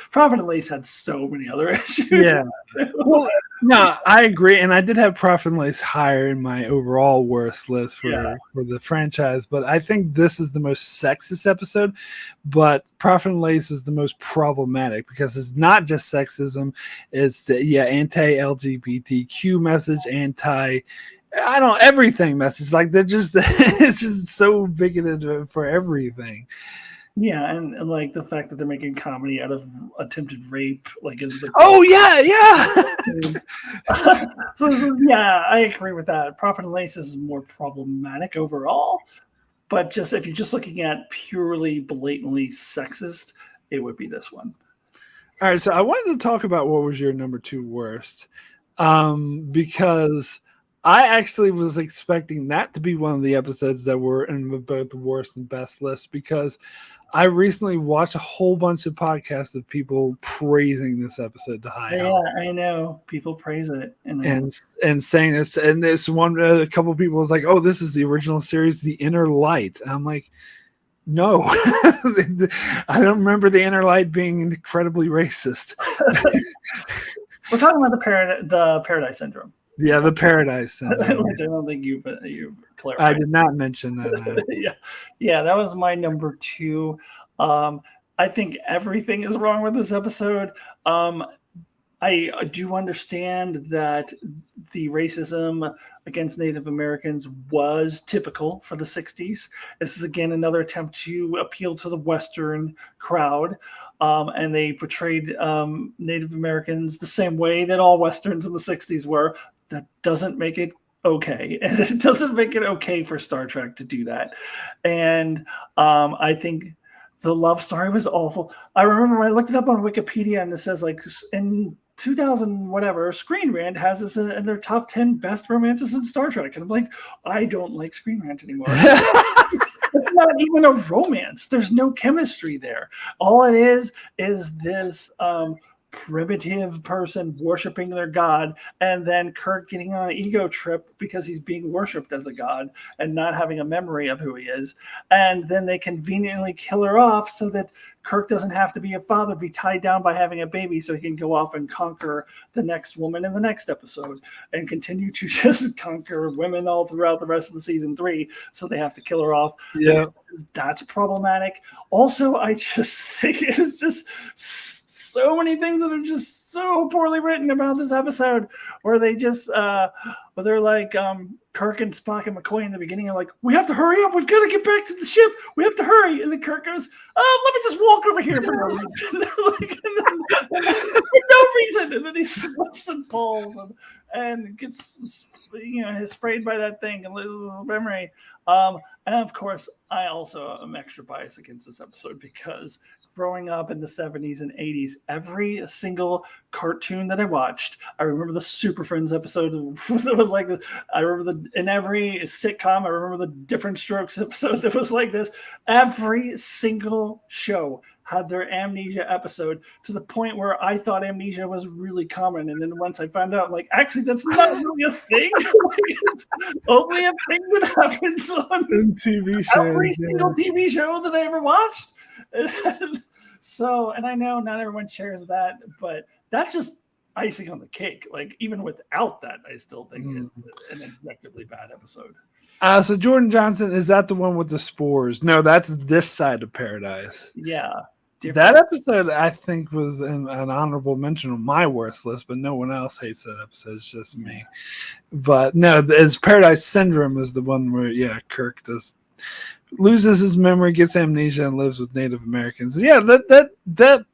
Prophet and Lace had so many other issues. Yeah. Well, no, I agree, and I did have Prophet and Lace higher in my overall worst list for the franchise, but I think this is the most sexist episode, but Prophet and Lace is the most problematic because it's not just sexism, it's the anti-LGBTQ message, everything message. Like, they're just it's just so bigoted for everything. Yeah, and like the fact that they're making comedy out of attempted rape, like it's like, Oh yeah. so yeah, I agree with that. Profit and Laces is more problematic overall, but just if you're just looking at purely blatantly sexist, it would be this one. All right, so I wanted to talk about what was your number 2 worst, because I actually was expecting that to be one of the episodes that were in both the worst and best list, because I recently watched a whole bunch of podcasts of people praising this episode to high Yeah, health I know people praise it, and saying this, and this one a couple of people was like, "Oh, this is the original series, The Inner Light." And I'm like, no, I don't remember The Inner Light being incredibly racist. we're talking about the Paradise Syndrome. Yeah, the Paradise Syndrome. Which I don't think you I clarified. did not mention that. No. Yeah, that was my number 2. I think everything is wrong with this episode. I do understand that the racism against Native Americans was typical for the 60s. This is, again, another attempt to appeal to the Western crowd. And they portrayed Native Americans the same way that all Westerns in the 60s were. That doesn't make it okay. And it doesn't make it okay for Star Trek to do that. And I think the love story was awful. I remember when I looked it up on Wikipedia and it says, like, in 2000 whatever, Screen Rant has this in their top 10 best romances in Star Trek, and I'm like, I don't like Screen Rant anymore. It's not even a romance. There's no chemistry there. All it is this primitive person worshiping their god, and then Kirk getting on an ego trip because he's being worshipped as a god and not having a memory of who he is. And then they conveniently kill her off so that Kirk doesn't have to be a father, be tied down by having a baby, so he can go off and conquer the next woman in the next episode and continue to just conquer women all throughout the rest of the season 3. So they have to kill her off. Yeah, that's problematic. Also, I just think it's just so many things that are just so poorly written about this episode, where they just they're like Kirk and Spock and McCoy in the beginning are like, we have to hurry up, we've got to get back to the ship, we have to hurry. And then Kirk goes, let me just walk over here for no reason. For no reason. And then he slips and falls and gets sprayed by that thing and loses his memory. And of course, I also am extra biased against this episode because growing up in the 70s and 80s, every single cartoon that I watched, I remember the Super Friends episode that was like this. I remember in every sitcom, I remember the Different Strokes episode that was like this. Every single show had their amnesia episode, to the point where I thought amnesia was really common. And then once I found out, like, actually, that's not really a thing. It's only a thing that happens on TV shows, every single TV show that I ever watched. And I know not everyone shares that, but that's just icing on the cake. Like, even without that, I still think it's an objectively bad episode. So Jordan Johnson, is that the one with the spores? No, that's This Side of Paradise. Yeah. Different. That episode, I think, was an honorable mention on my worst list, but no one else hates that episode. It's just me. But no, as Paradise Syndrome is the one where, Kirk loses his memory, gets amnesia, and lives with Native Americans. Yeah, that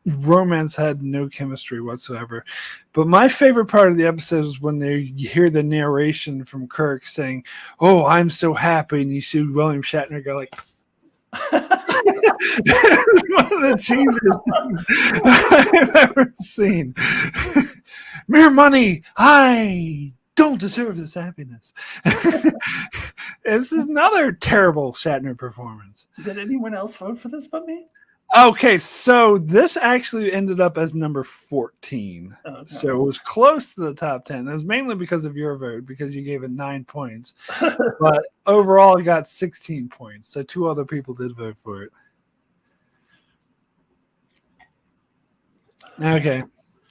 romance had no chemistry whatsoever. But my favorite part of the episode is when you hear the narration from Kirk saying, "Oh, I'm so happy," and you see William Shatner go like, "It's one of the cheesiest things I've ever seen." Mere money, I don't deserve this happiness. This is another terrible Shatner performance. Did anyone else vote for this but me? Okay, so this actually ended up as number 14. Okay. So it was close to the top 10. It was mainly because of your vote, because you gave it 9 points. But overall, it got 16 points. So 2 other people did vote for it. Okay.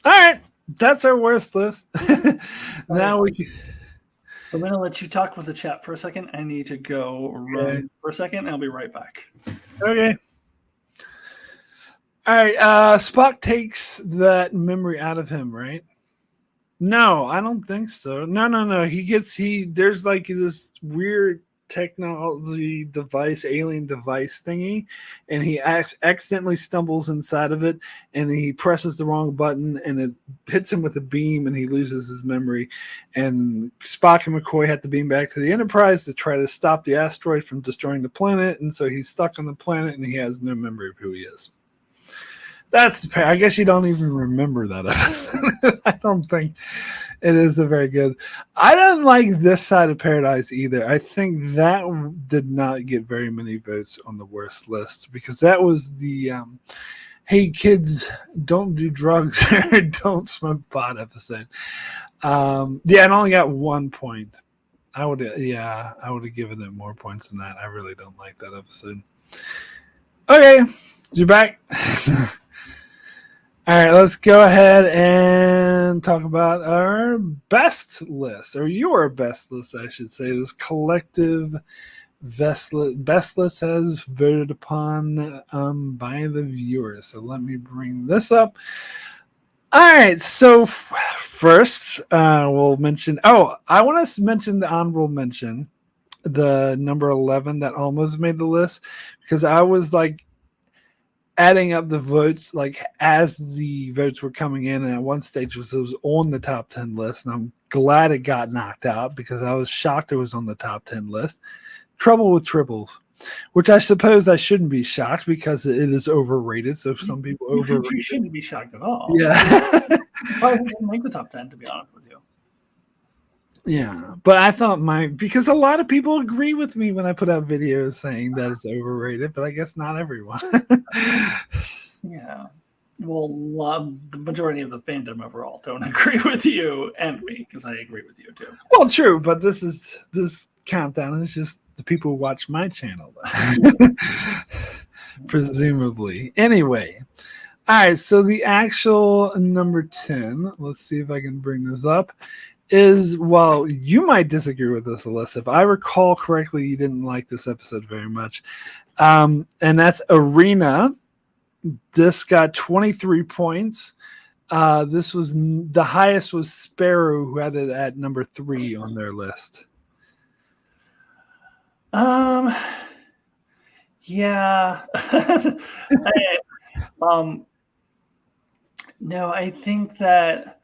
All right. That's our worst list. Now we can... I'm going to let you talk with the chat for a second. I need to go run for a second. I'll be right back. Okay. All right. Spock takes that memory out of him, right? No, I don't think so. No. There's like this weird technology device, alien device thingy, and he accidentally stumbles inside of it, and he presses the wrong button, and it hits him with a beam, and he loses his memory. And Spock and McCoy have to beam back to the Enterprise to try to stop the asteroid from destroying the planet, and so he's stuck on the planet, and he has no memory of who he is. That's, I guess you don't even remember that episode. I don't think it is a very good. I don't like This Side of Paradise either. I think that did not get very many votes on the worst list because that was the hey kids, don't do drugs or don't smoke pot episode. Yeah, it only got 1 point. I would have given it more points than that. I really don't like that episode. Okay, you're back. All right, let's go ahead and talk about our best list, or your best list, I should say. This collective best list as voted upon by the viewers. So let me bring this up. All right, so first we'll mention. Oh, I want to mention the honorable mention, the number 11 that almost made the list, because I was like adding up the votes like as the votes were coming in, and at one stage it was on the top 10 list, and I'm glad it got knocked out because I was shocked it was on the top 10 list. Trouble with Triples, which I suppose I shouldn't be shocked because it is overrated. So if some people overrate, you shouldn't be shocked at all. Yeah. Probably didn't make the top 10, to be honest with you. Yeah, but I thought because a lot of people agree with me when I put out videos saying that it's overrated, but I guess not everyone. Yeah. Well, the majority of the fandom overall don't agree with you and me because I agree with you too. Well, true, but this countdown is just the people who watch my channel, presumably. Anyway, all right, so the actual number 10, let's see if I can bring this up, is, well, you might disagree with this, Alyssa. If I recall correctly, you didn't like this episode very much. And that's Arena. This got 23 points. This was the highest was Sparrow, who had it at number 3 on their list. Yeah. No, I think that,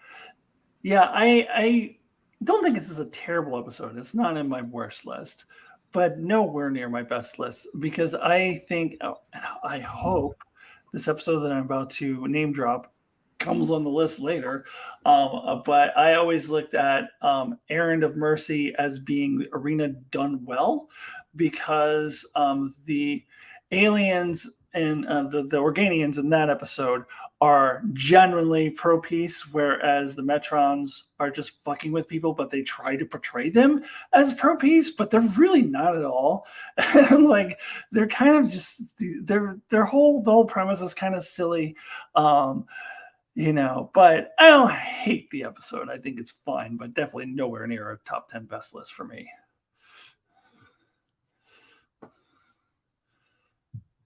yeah, I don't think this is a terrible episode. It's not in my worst list, but nowhere near my best list because I think, I hope this episode that I'm about to name drop comes on the list later. But I always looked at Errand of Mercy as being Arena done well because the aliens and the Organians in that episode are genuinely pro-peace, whereas the Metrons are just fucking with people, but they try to portray them as pro-peace, but they're really not at all. And like they're kind of just the whole premise is kind of silly. You know, but I don't hate the episode. I think it's fine, but definitely nowhere near a top 10 best list for me.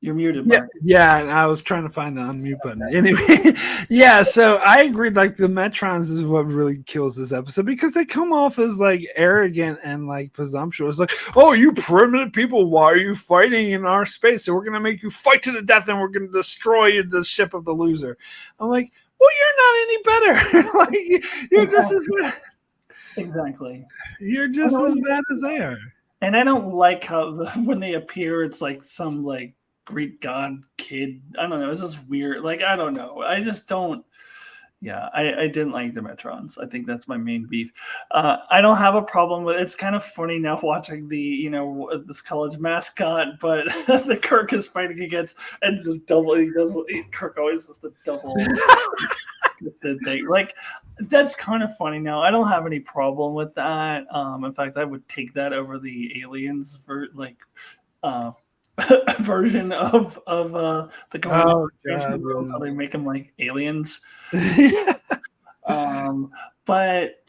You're muted, Mark. Yeah, and I was trying to find the unmute button. Anyway, yeah, so I agreed. Like the Metrons is what really kills this episode because they come off as like arrogant and like presumptuous. Like, oh, you primitive people, why are you fighting in our space? So we're gonna make you fight to the death, and we're gonna destroy the ship of the loser. I'm like, well, you're not any better. Like you're just as bad. Exactly. You're just as bad as they are. And I don't like how when they appear, it's like some like Greek god kid. I don't know. It's just weird. Like, I don't know. I just don't. Yeah, I didn't like the Metrons. I think that's my main beef. I don't have a problem with it. It's kind of funny now watching this college mascot, but the Kirk is fighting against and just double. Kirk always does the double thing. Like, that's kind of funny now. I don't have any problem with that. In fact, I would take that over the aliens version of the rules, how they make them like aliens. But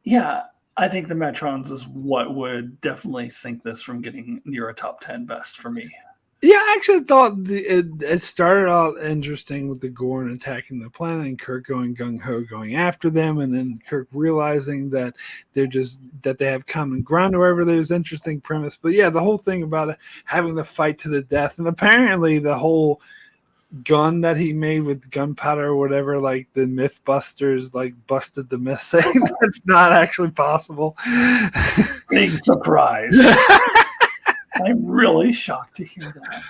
yeah, I think the Metrons is what would definitely sink this from getting near a top 10 best for me. Yeah, I actually thought it started out interesting with the Gorn attacking the planet and Kirk going gung ho, going after them, and then Kirk realizing that they have common ground or whatever. There's interesting premise, but yeah, the whole thing about it, having the fight to the death, and apparently the whole gun that he made with gunpowder or whatever, like the Mythbusters, like busted the myth saying that's not actually possible. Big surprise. I'm really shocked to hear that.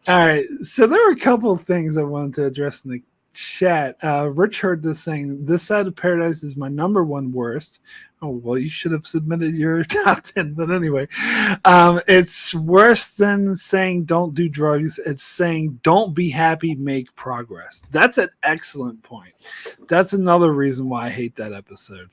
All right, so there were a couple of things I wanted to address in the chat. Rich heard this saying, "This side of paradise is my number one worst." Oh, well, you should have submitted your top 10. But anyway, it's worse than saying don't do drugs. It's saying don't be happy, make progress. That's an excellent point. That's another reason why I hate that episode.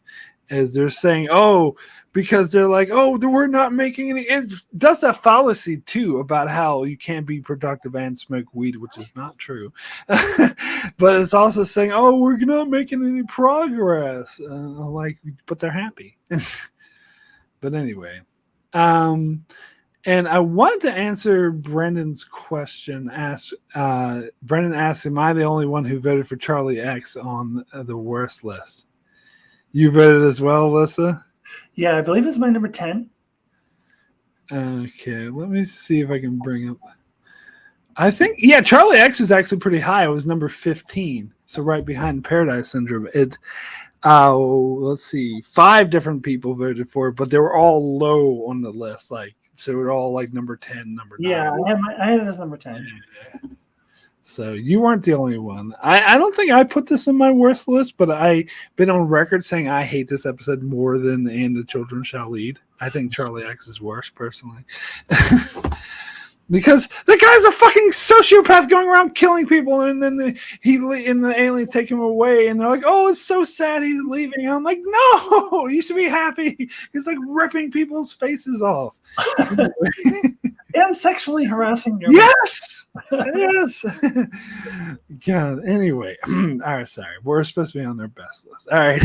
Is they're saying, oh, because they're like, oh, we're not making any. It does a fallacy too about how you can't be productive and smoke weed, which is not true. But it's also saying, oh, we're not making any progress. But they're happy. But anyway, and I wanted to answer Brendan's question. Brendan asked, "Am I the only one who voted for Charlie X on the worst list?" You voted as well, Alyssa? Yeah, I believe it's my number 10. Okay, let me see if I can bring up. I think, yeah, Charlie X is actually pretty high. It was number 15, so right behind Paradise Syndrome. Let's see, 5 different people voted for it, but they were all low on the list. So they're all like number 10, number 9. Yeah, I had it as number 10. Yeah. So you weren't the only one. I don't think I put this in my worst list, but I've been on record saying I hate this episode more than And the Children Shall Lead. I think Charlie X is worse, personally. Because the guy's a fucking sociopath going around killing people, and then the aliens take him away, and they're like, "Oh, it's so sad he's leaving." And I'm like, "No, you should be happy." He's like ripping people's faces off. And sexually harassing your yes. God. Anyway, all right. Sorry, we're supposed to be on their best list. All right.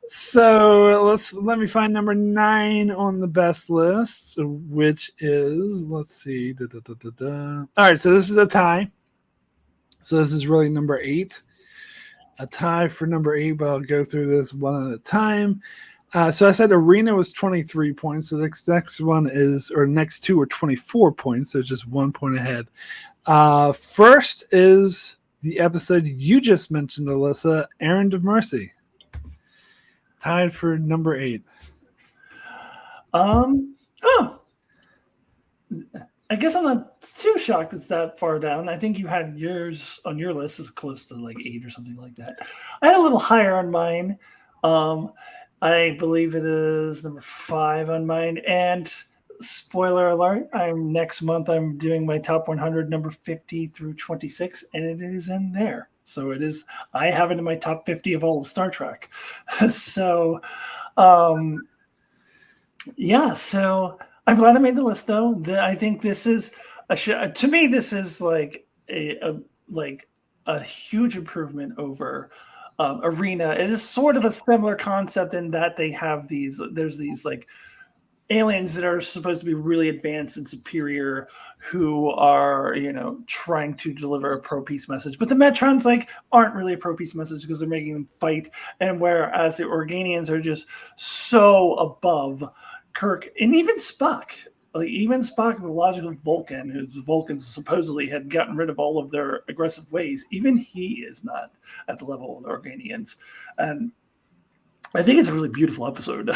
So let me find number 9 on the best list, which is, let's see. All right. So this is a tie. So this is really number 8. A tie for number 8, but I'll go through this one at a time. So I said Arena was 23 points. So the next one next 2 are 24 points. So just 1 point ahead. First is the episode you just mentioned, Alyssa, Errand of Mercy. Tied for number 8. I guess I'm not too shocked it's that far down. I think you had yours on your list is close to like 8 or something like that. I had a little higher on mine. I believe it is number 5 on mine. And spoiler alert, next month I'm doing my top 100 number 50 through 26, and it is in there. So it is. I have it in my top 50 of all of Star Trek. So, yeah. So I'm glad I made the list, though. I think this is to me. This is like a huge improvement over Arena. It is sort of a similar concept in that they have there's these like aliens that are supposed to be really advanced and superior who are, trying to deliver a pro-peace message. But the Metrons aren't really a pro-peace message because they're making them fight. And whereas the Organians are just so above Kirk and even Spock. Even Spock, the logical Vulcan, whose Vulcans supposedly had gotten rid of all of their aggressive ways, even he is not at the level of the Organians. And I think it's a really beautiful episode.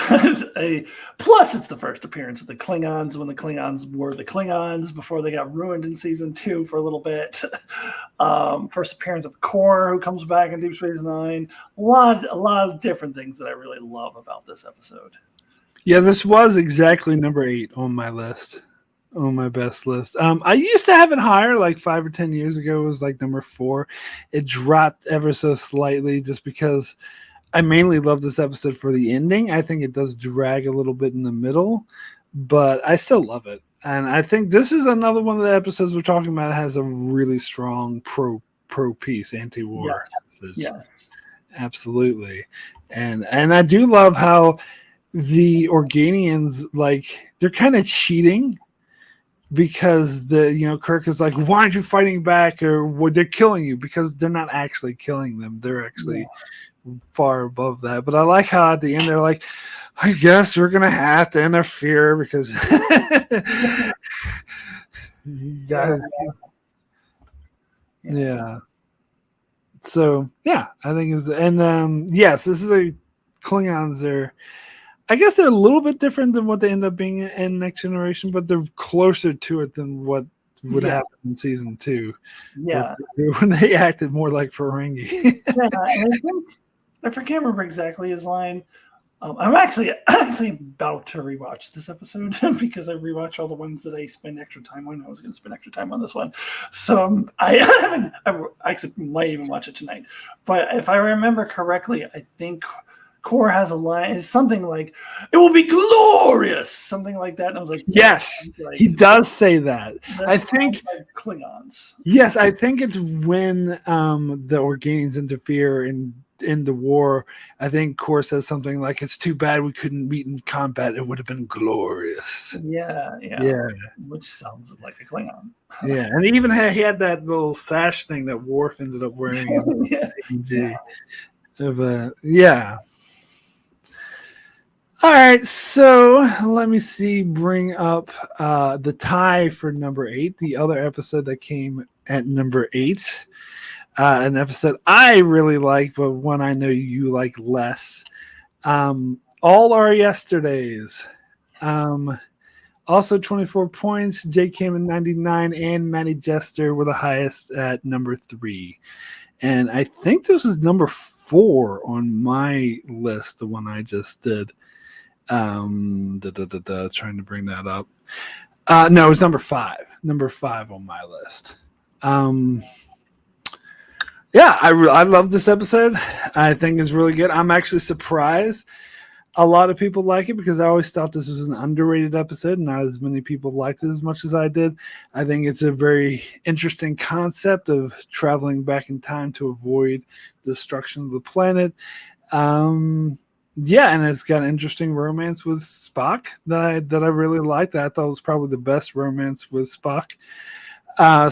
Plus, it's the first appearance of the Klingons when the Klingons were the Klingons before they got ruined in season 2 for a little bit. First appearance of Kor, who comes back in Deep Space Nine. A lot of different things that I really love about this episode. Yeah, this was exactly number 8 on my list, on my best list. I used to have it higher, like 5 or 10 years ago. It was like number 4. It dropped ever so slightly just because I mainly love this episode for the ending. I think it does drag a little bit in the middle, but I still love it. And I think this is another one of the episodes we're talking about that has a really strong pro-peace, anti-war message. Yes. Absolutely. And I do love how the Organians, they're kind of cheating because Kirk is like, why aren't you fighting back, or they're killing you, because they're not actually killing them. They're actually far above that. But I like how at the end they're like, I guess we're gonna have to interfere because you guys, yeah. So yeah, I think is, and yes, this is a Klingons are. I guess they're a little bit different than what they end up being in Next Generation, but they're closer to it than what would happen in season 2. Yeah, when they acted more like Ferengi. I can't remember exactly his line. I'm actually about to rewatch this episode because I rewatch all the ones that I spend extra time on. I was going to spend extra time on this one, so I haven't. I actually might even watch it tonight. But if I remember correctly, I think Core has a line, is something like, "It will be glorious," something like that. And I was like, yes, he does say that. I think like Klingons. Yes, I think it's when the Organians interfere in the war. I think Core says something like, "It's too bad we couldn't meet in combat. It would have been glorious." Yeah. Which sounds like a Klingon. Yeah, and even he had that little sash thing that Worf ended up wearing in TNG. But yeah. All right, so let me see. Bring up the tie for number 8. The other episode that came at number 8, an episode I really like, but one I know you like less. All Our Yesterdays. Also 24 points. Jake came in 99, and Matty Jester were the highest at number 3. And I think this is number 4 on my list, the one I just did. Trying to bring that up. No, it's number 5. Number 5 on my list. Yeah, I love this episode. I think it's really good. I'm actually surprised a lot of people like it, because I always thought this was an underrated episode. Not as many people liked it as much as I did. I think it's a very interesting concept of traveling back in time to avoid the destruction of the planet. Yeah, and it's got an interesting romance with Spock that I really liked. I thought it was probably the best romance with Spock.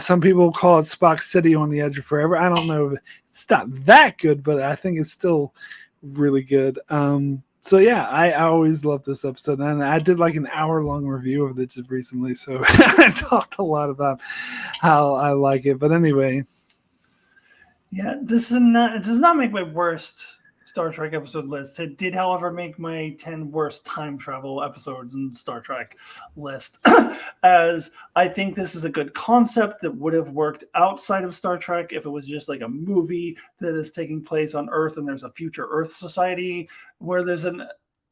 Some people call it Spock City on the Edge of Forever. I don't know if it's not that good, but I think it's still really good. So yeah, I always love this episode, and I did like an hour-long review of it just recently, so I talked a lot about how I like it. But anyway, yeah, this is not, it does not make my worst Star Trek episode list. It did, however, make my 10 worst time travel episodes in Star Trek list, as I think this is a good concept that would have worked outside of Star Trek if it was just like a movie that is taking place on Earth and there's a future Earth society where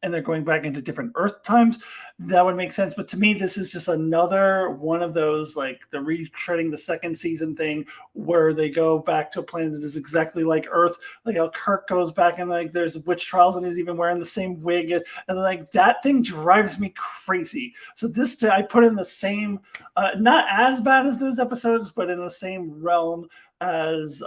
and they're going back into different Earth times. That would make sense. But to me, this is just another one of those, like, the retreading the second season thing where they go back to a planet that is exactly like Earth. Like how Kirk goes back and like there's witch trials and he's even wearing the same wig. And like that thing drives me crazy. So this, I put in the same, not as bad as those episodes, but in the same realm as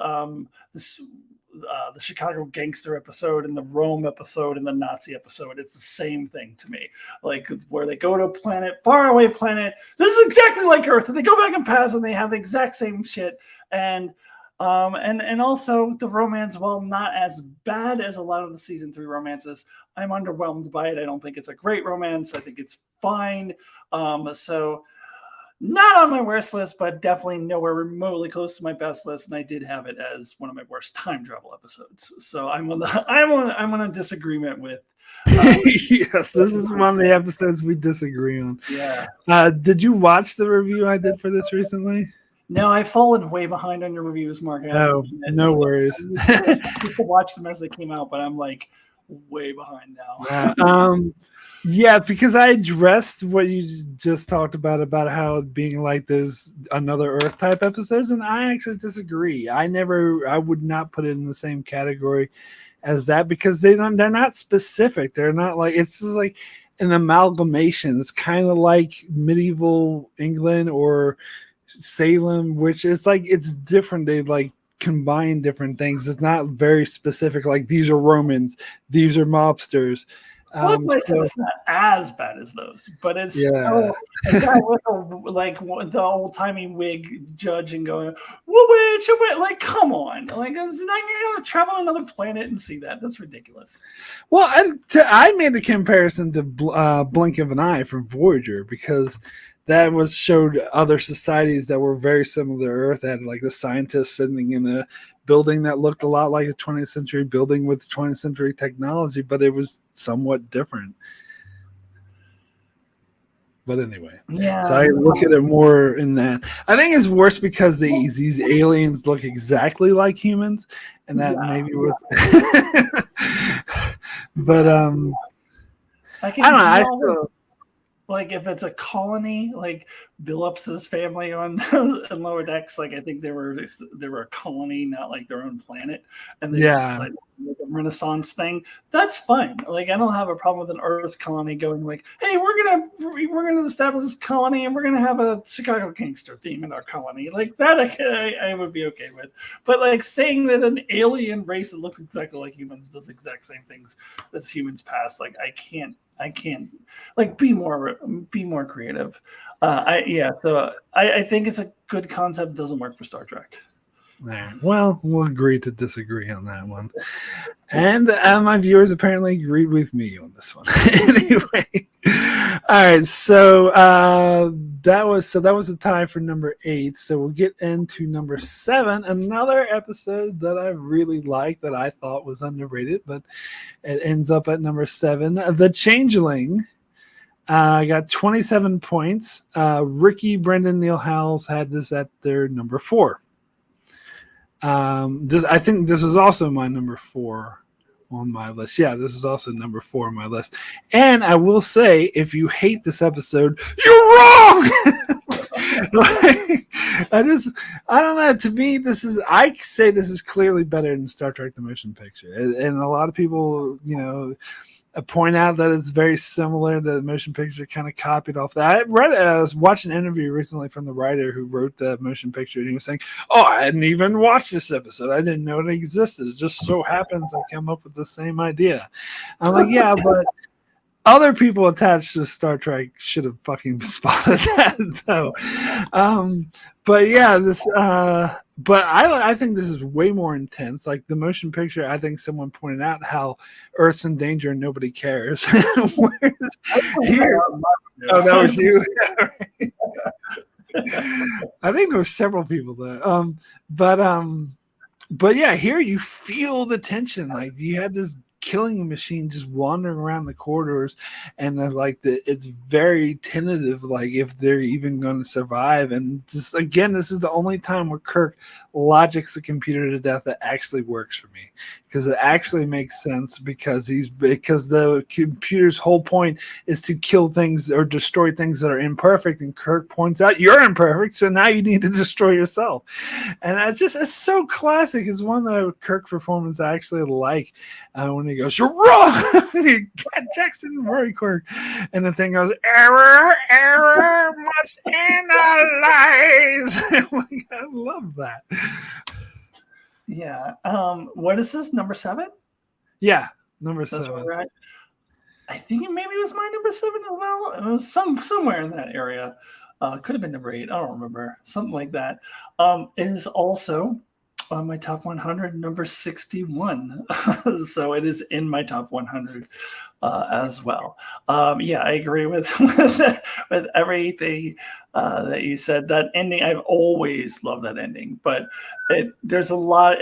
the Chicago Gangster episode and the Rome episode and the Nazi episode. It's the same thing to me. Like where they go to a planet, faraway planet. This is exactly like Earth. And they go back and pass and they have the exact same shit. And also the romance, while not as bad as a lot of the season 3 romances, I'm underwhelmed by it. I don't think it's a great romance. I think it's fine. So not on my worst list, but definitely nowhere remotely close to my best list. And I did have it as one of my worst time travel episodes. So I'm on a disagreement with. Yes, this is one of the episodes we disagree on. Yeah. Did you watch the review I did for this recently? No, I've fallen way behind on your reviews, Mark. Oh, no worries. I used to watch them as they came out, but I'm like way behind now. Yeah, because I addressed what you just talked about how it being like there's another Earth type episodes, and I actually disagree. I would not put it in the same category as that, because they're not specific. They're not like, it's just like an amalgamation. It's kind of like medieval England or Salem, which is like, it's different. They like combine different things. It's not very specific, like these are Romans, these are mobsters. Well, that's why I said So it's not as bad as those, but it's yeah. still a guy with the old timey wig judge and going, witch, like, come on, like, it's not, you're gonna travel on another planet and see that. That's ridiculous. Well, I made the comparison to Blink of an Eye from Voyager because that was showed other societies that were very similar to Earth. They had like the scientists sitting in a building that looked a lot like a 20th century building with 20th century technology, but it was somewhat different. But anyway, so I look at it more in that. I think it's worse because these aliens look exactly like humans, and that maybe was. But I don't know. I still. Like if it's a colony, like Billups's family on in Lower Decks, like I think they were a colony, not like their own planet, and they just like a Renaissance thing. That's fine. Like I don't have a problem with an Earth colony going like, hey, we're gonna establish this colony and we're gonna have a Chicago gangster theme in our colony. Like that, I would be okay with. But like saying that an alien race that looks exactly like humans does exact same things as humans past, like I can't like be more creative. So I think it's a good concept. Doesn't work for Star Trek. All right. Well, we'll agree to disagree on that one. And my viewers apparently agreed with me on this one. Anyway, all right. So that was a tie for number 8. So we'll get into number 7, another episode that I really liked that I thought was underrated, but it ends up at number 7. The Changeling. Got 27 points. Ricky, Brendan, Neil Howells had this at their number 4. I think this is also my number 4 on my list. Yeah, this is also number 4 on my list. And I will say, if you hate this episode, you're wrong. I don't know. To me, I say this is clearly better than Star Trek: The Motion Picture, and a lot of people, point out that it's very similar. The motion picture kind of copied off that. I was watching an interview recently from the writer who wrote the motion picture, and he was saying, "Oh, I hadn't even watched this episode. I didn't know it existed. It just so happens I came up with the same idea." I'm like, "Yeah, but other people attached to Star Trek should have fucking spotted that, though." But yeah, but I think this is way more intense. Like the motion picture, I think someone pointed out how Earth's in danger and nobody cares. Whereas here, oh, that was you. I think there were several people there. But yeah, here you feel the tension. Like you had this killing machine just wandering around the corridors, and then it's very tentative, like if they're even going to survive. And just again, this is the only time where Kirk logics the computer to death that actually works for me, because it actually makes sense, because the computer's whole point is to kill things or destroy things that are imperfect, and Kirk points out you're imperfect, so now you need to destroy yourself. And it's so classic. It's one of the Kirk performances I actually like, when he goes, "You're wrong." Jackson Rory Kirk, and the thing goes, error must analyze. I love that. Yeah. What is this? Number 7? Yeah, number 7. Right. I think maybe it was my number 7 as well. It was somewhere in that area. Could have been number 8. I don't remember. Something like that. It is also on my top 100, number 61. So it is in my top 100 as well. Yeah, I agree with everything that you said. That ending, I've always loved that ending, but there's a lot.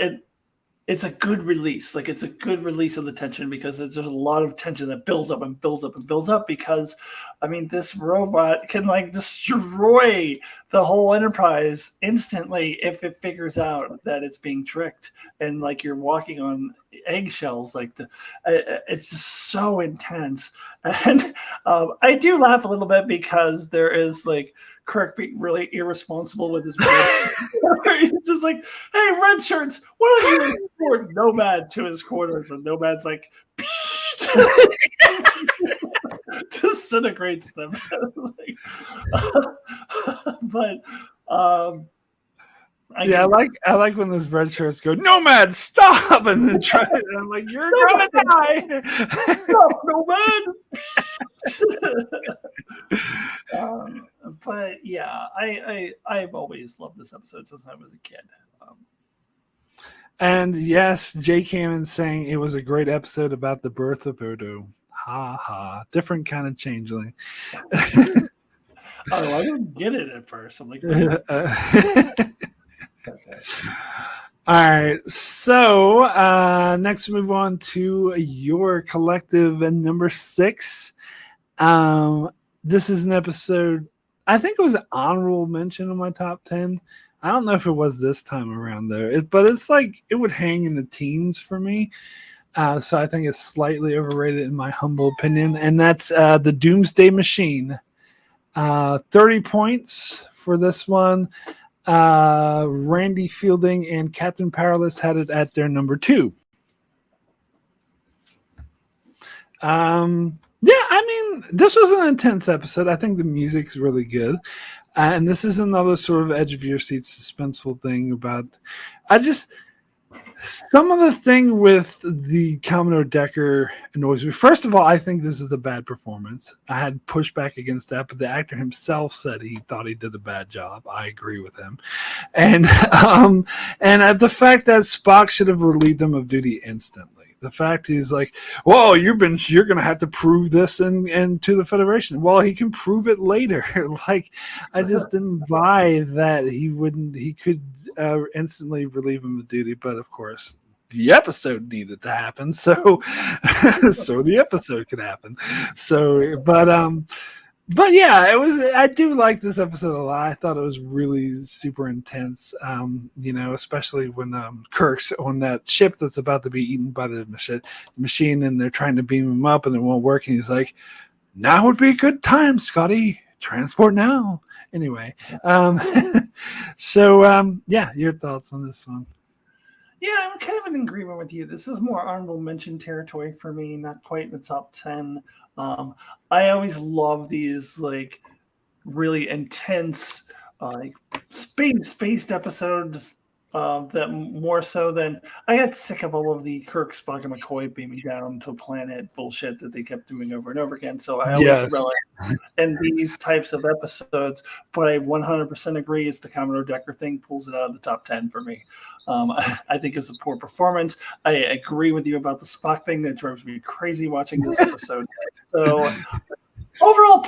It's a good release. Like it's a good release of the tension, because there's a lot of tension that builds up and builds up and builds up, because I mean, this robot can like destroy the whole Enterprise instantly if it figures out that it's being tricked, and like you're walking on eggshells. Like it's just so intense. And I do laugh a little bit, because there is like Kirk being really irresponsible with his He's just like, "Hey, red shirts, why don't you report Nomad to his quarters?" And Nomad's like, disintegrates them. But I like when those red shirts go, Nomad, stop, and then try. And I'm like, you're gonna die. Stop, Nomad. But yeah, I've always loved this episode since I was a kid. And yes, Jay Cameron saying it was a great episode about the birth of Odo. Ha ha. Different kind of changeling. I didn't get it at first. I'm like, okay. All right. So next, move on to your collective number 6. This is an episode. I think it was an honorable mention in my top 10. I don't know if it was this time around though. But it's like it would hang in the teens for me. So I think it's slightly overrated in my humble opinion, and that's the Doomsday Machine. 30 points for this one. Randy Fielding and Captain Powerless had it at their number 2. Yeah, I mean, this was an intense episode. I think the music's really good. And this is another sort of edge of your seat suspenseful thing about, some of the thing with the Commodore Decker annoys me. First of all, I think this is a bad performance. I had pushback against that, but the actor himself said he thought he did a bad job. I agree with him. And the fact that Spock should have relieved him of duty instantly. The fact he's like, well, you're going to have to prove this and to the Federation. Well, he can prove it later. Like, I just didn't buy that he could instantly relieve him of duty. But of course, the episode needed to happen. So the episode could happen. But yeah, it was. I do like this episode a lot. I thought it was really super intense. Especially when Kirk's on that ship that's about to be eaten by the machine, and they're trying to beam him up, and it won't work. And he's like, "Now would be a good time, Scotty. Transport now." Anyway, yeah, your thoughts on this one? Yeah, I'm kind of in agreement with you. This is more honorable mention territory for me, not quite in the top 10. I always love these like really intense like spaced episodes that more so than I got sick of all of the Kirk, Spock, and McCoy beaming down to a planet bullshit that they kept doing over and over again. So I always relish in these types of episodes, but I 100% agree it's the Commodore Decker thing pulls it out of the top 10 for me. I think it's a poor performance. I agree with you about the Spock thing that drives me crazy watching this episode. So overall,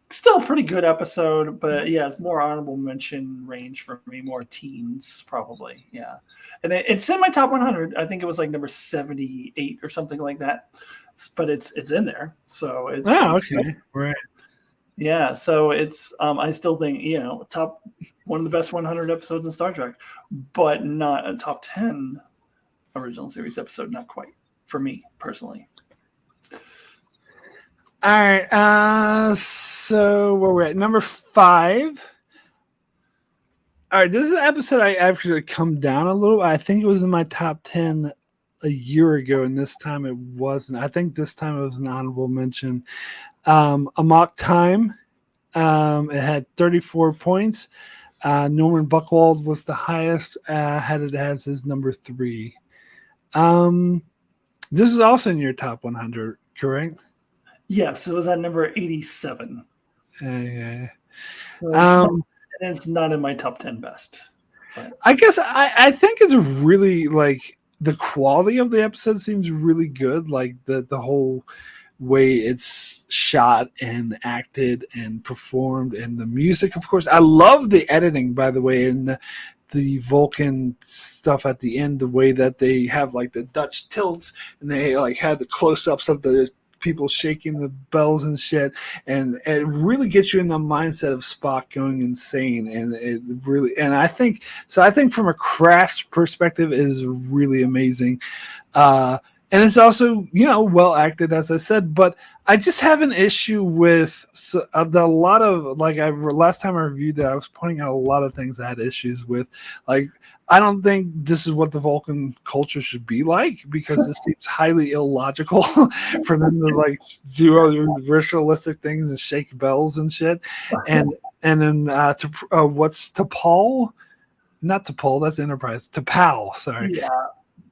still pretty good episode, but yeah, it's more honorable mention range for me, more teens probably. Yeah, and it's in my top 100. I think it was like number 78 or something like that, but it's in there. So it's okay, right. Yeah, so it's I still think top one of the best 100 episodes in Star Trek, but not a top 10 original series episode. Not quite for me personally. All right, so where we're at number 5. All right, this is an episode I actually come down a little. I think it was in my top 10 a year ago, and this time it wasn't. I think this time it was an honorable mention. Amok Time. It had 34 points. Norman Buckwald was the highest. Had it as his number 3. This is also in your top 100, correct? Yes, it was at number 87. Yeah. And it's not in my top 10 best. But. I guess I think it's really like the quality of the episode seems really good. Like the whole way it's shot and acted and performed, and the music, of course. I love the editing, by the way, and the Vulcan stuff at the end, the way that they have like the Dutch tilts and they like had the close-ups of the people shaking the bells and shit, and it really gets you in the mindset of Spock going insane, and it really, and I think from a craft perspective it is really amazing, and it's also well acted, as I said, but I just have an issue with a lot of like last time I reviewed it, I was pointing out a lot of things I had issues with. Like, I don't think this is what the Vulcan culture should be like, because it seems highly illogical for them to like do other ritualistic things and shake bells and shit. And then what's T'Pol? not T'Pol, that's Enterprise. T'Pal, sorry. Yeah.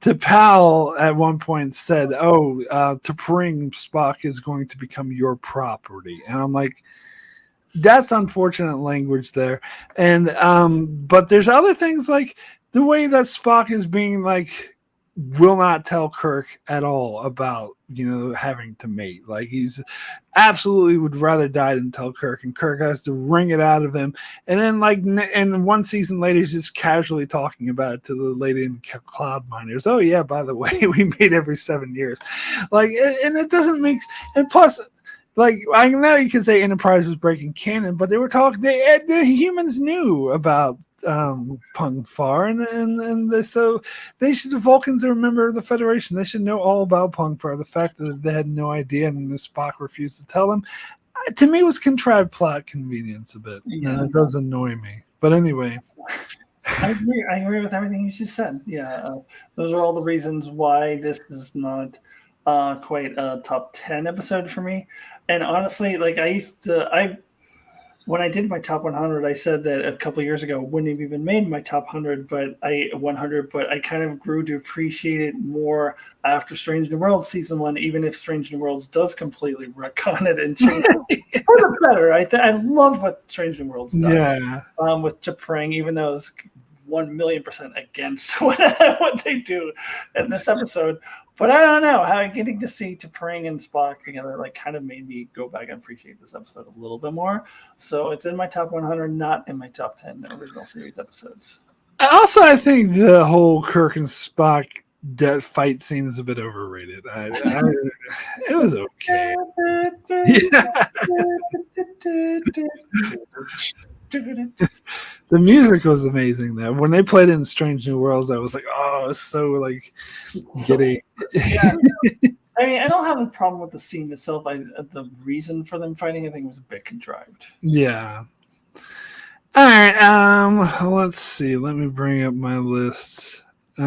T'Pal at one point said, "Oh, T'Pring Spock is going to become your property," and I'm like, "That's unfortunate language there." And but there's other things like the way that Spock is being like will not tell Kirk at all about having to mate. Like he's absolutely would rather die than tell Kirk, and Kirk has to wring it out of him. And then and one season later, he's just casually talking about it to the lady in Cloud Miners. Oh yeah, by the way, we mate every 7 years. Like, and it doesn't make. And plus, like I know you can say Enterprise was breaking canon, but they were talking. The humans knew about Pung Far, so they should. The Vulcans are a member of the Federation. They should know all about Pung Far. The fact that they had no idea and the Spock refused to tell them, to me, was contrived plot convenience a bit. Yeah, and it does annoy me. But anyway. I agree with everything you just said. Yeah, those are all the reasons why this is not quite a top 10 episode for me. And honestly, like when I did my top 100, I said that a couple of years ago wouldn't have even made my top 100, but I kind of grew to appreciate it more after Strange New Worlds season 1, even if Strange New Worlds does completely retcon it and change it for the better. I love what Strange New Worlds does. Yeah. With T'Pring, even though it's 1,000,000% against what they do in this episode. But I don't know how getting to see T'Pring and Spock together like kind of made me go back and appreciate this episode a little bit more. So it's in my top 100, not in my top 10 original series episodes. Also, I think the whole Kirk and Spock fight scene is a bit overrated. It was okay. The music was amazing though. When they played it in Strange New Worlds, I was like, oh, it's so like giddy. Yeah. I mean, I don't have a problem with the scene itself. The reason for them fighting, I think, was a bit contrived. Yeah. All right. Let's see. Let me bring up my list. Where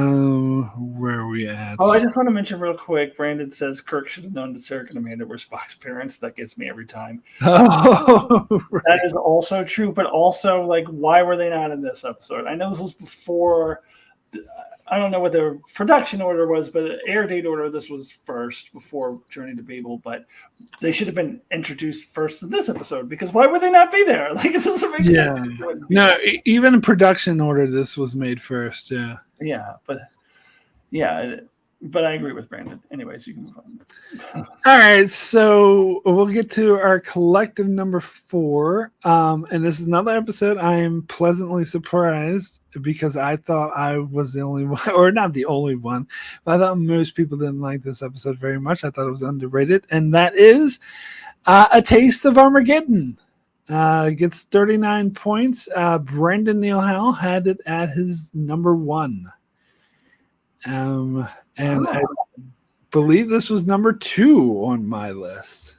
are we at? Oh, I just want to mention real quick. Brandon says Kirk should have known that Sarah and Amanda were Spock's parents. That gets me every time. Oh, right. That is also true, but also like, why were they not in this episode? I know this was before. I don't know what their production order was, but the air date order, this was first before Journey to Babel. But they should have been introduced first in this episode because why would they not be there? Like it doesn't make sense. No, even in production order, this was made first. Yeah. Yeah, but I agree with Brandon. Anyways, you can move on. All right, so we'll get to our collective number 4. And this is another episode I am pleasantly surprised because I thought I was the only one, or not the only one, but I thought most people didn't like this episode very much. I thought it was underrated, and that is A Taste of Armageddon. Gets 39 points. Brendan Neil Howell had it at his number 1. And I believe this was number 2 on my list.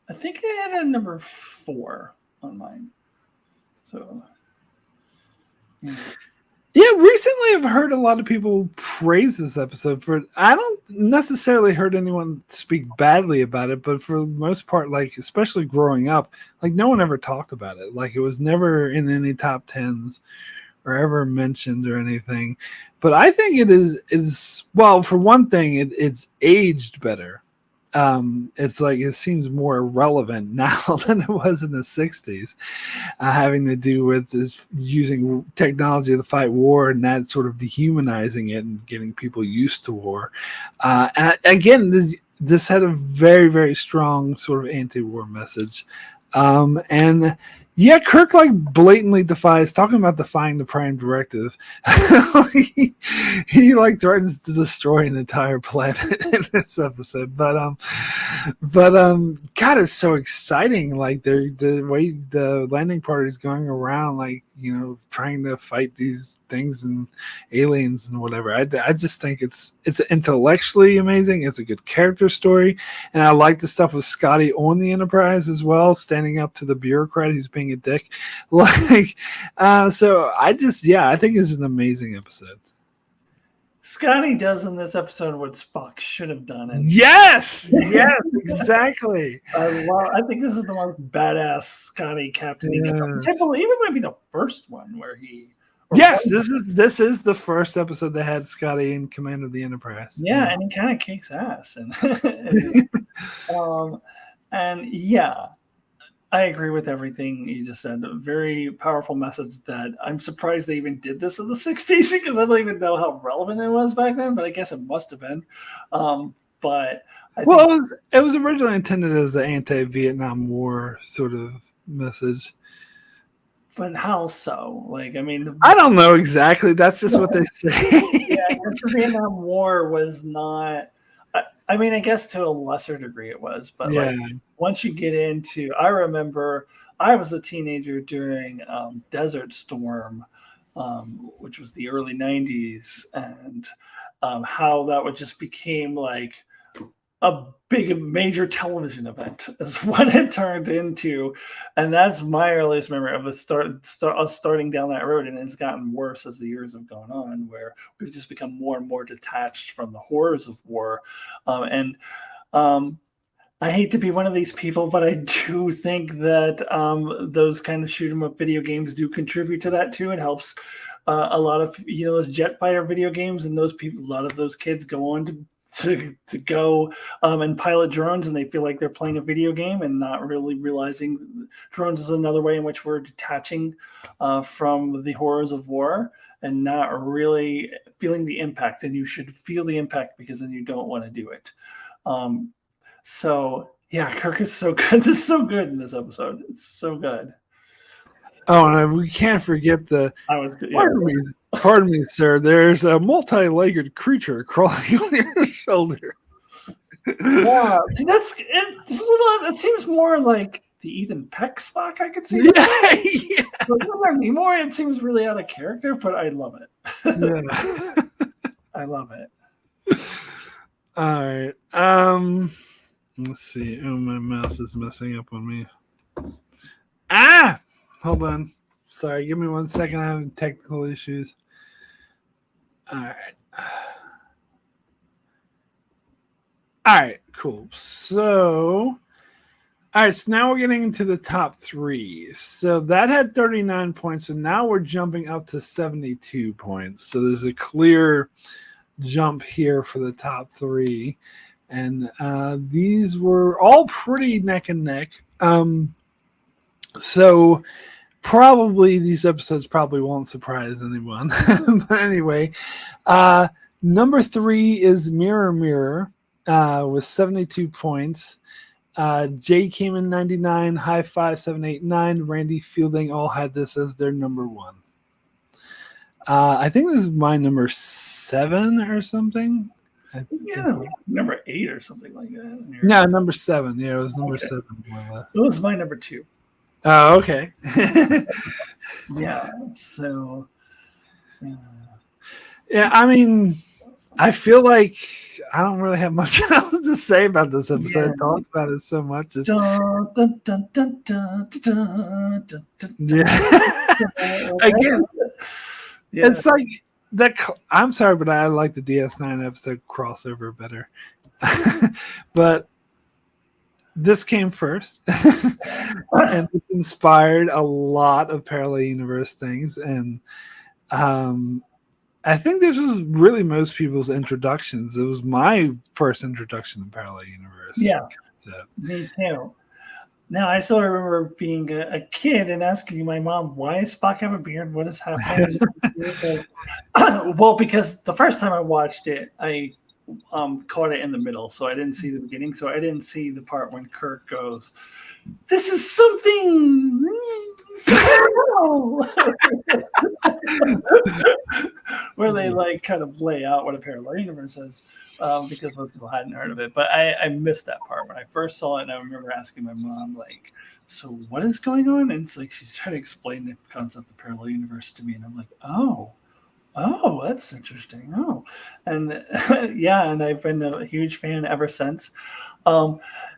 I think I had a number 4 on mine. So, yeah, recently I've heard a lot of people praise this episode for it. I don't necessarily heard anyone speak badly about it, but for the most part, like especially growing up, like no one ever talked about it. Like it was never in any top 10s or ever mentioned or anything. But I think it is well, for one thing, it's aged better. It's like it seems more relevant now than it was in the 60s, having to do with this using technology to fight war and that sort of dehumanizing it and getting people used to war. And again, this had a very, very strong sort of anti-war message. And yeah, Kirk like blatantly defies, talking about defying the Prime Directive. he like threatens to destroy an entire planet in this episode. But God, it's so exciting. Like the way the landing party is going around, like trying to fight these things and aliens and whatever. I just think it's intellectually amazing. It's a good character story, and I like the stuff with Scotty on the Enterprise as well, standing up to the bureaucrat who's being a dick. Like, so I think it's an amazing episode. Scotty does in this episode what Spock should have done. And yes, exactly. I think this is the most badass Scotty captaining. I believe it might be the first one where he Yes, this is the first episode that had Scotty in command of the Enterprise. Yeah, and he kind of kicks ass, and and yeah, I agree with everything you just said. A very powerful message that I'm surprised they even did this in the 60s because I don't even know how relevant it was back then, but I guess it must have been. But I think, it was originally intended as the anti-Vietnam War sort of message. but how so? Like, I mean, I don't know exactly. That's just what they say. yeah, the Vietnam War was not. I mean, I guess to a lesser degree it was, but Yeah. like once you get into, I remember I was a teenager during Desert Storm, which was the early '90s, and how that would just became like a big major television event is what it turned into, and that's my earliest memory of us starting down that road, and it's gotten worse as the years have gone on, where we've just become more and more detached from the horrors of war, and I hate to be one of these people, but I do think that those kind of shoot 'em up video games do contribute to that too. It helps a lot of those jet fighter video games, and those people, a lot of those kids go on to go and pilot drones, and they feel like they're playing a video game and not really realizing drones is another way in which we're detaching from the horrors of war and not really feeling the impact. And you should feel the impact because then you don't want to do it. So yeah, Kirk is so good. This is so good in this episode. It's so good. Oh, and we can't forget the. I was good. Pardon me, sir. There's a multi-legged creature crawling on your shoulder. Yeah, see, it's a little. It seems more like the Ethan Peck Spock I could see. Yeah. But anymore, it seems really out of character, but I love it. Yeah. I love it. All right. Let's see. Oh, my mouse is messing up on me. Hold on. Sorry, give me 1 second. I'm having technical issues. All right, cool. So now we're getting into the top three. So that had 39 points, and now we're jumping up to 72 points. So there's a clear jump here for the top three. And these were all pretty neck and neck. So probably these episodes probably won't surprise anyone. But anyway, number 3 is Mirror Mirror with 72 points. Jay came in 99, High Five 789, Randy Fielding all had this as their number 1. I think this is my number 7 or something. Number 8 or something like that. No, number 7. Yeah, it was number 7. More or less. It was my number 2. Oh, okay. Yeah. So. Yeah, I mean, I feel like I don't really have much else to say about this episode. Yeah. I talked about it so much. Again, it's like that. I'm sorry, but I like the DS9 episode crossover better. But this came first, and this inspired a lot of parallel universe things, and I think this was really most people's introductions. It was my first introduction to parallel universe. Yeah, me too. Now, I still remember being a kid and asking my mom, why does Spock have a beard? What is happening? Well, because the first time I watched it, I caught it in the middle, so I didn't see the beginning. So I didn't see the part when Kirk goes, "This is something." Where they like kind of lay out what a parallel universe is, because most people hadn't heard of it. But I missed that part when I first saw it, and I remember asking my mom, like, "So what is going on?" And it's like she's trying to explain the concept of parallel universe to me, and I'm like, "Oh, that's interesting." Oh, and yeah, and I've been a huge fan ever since.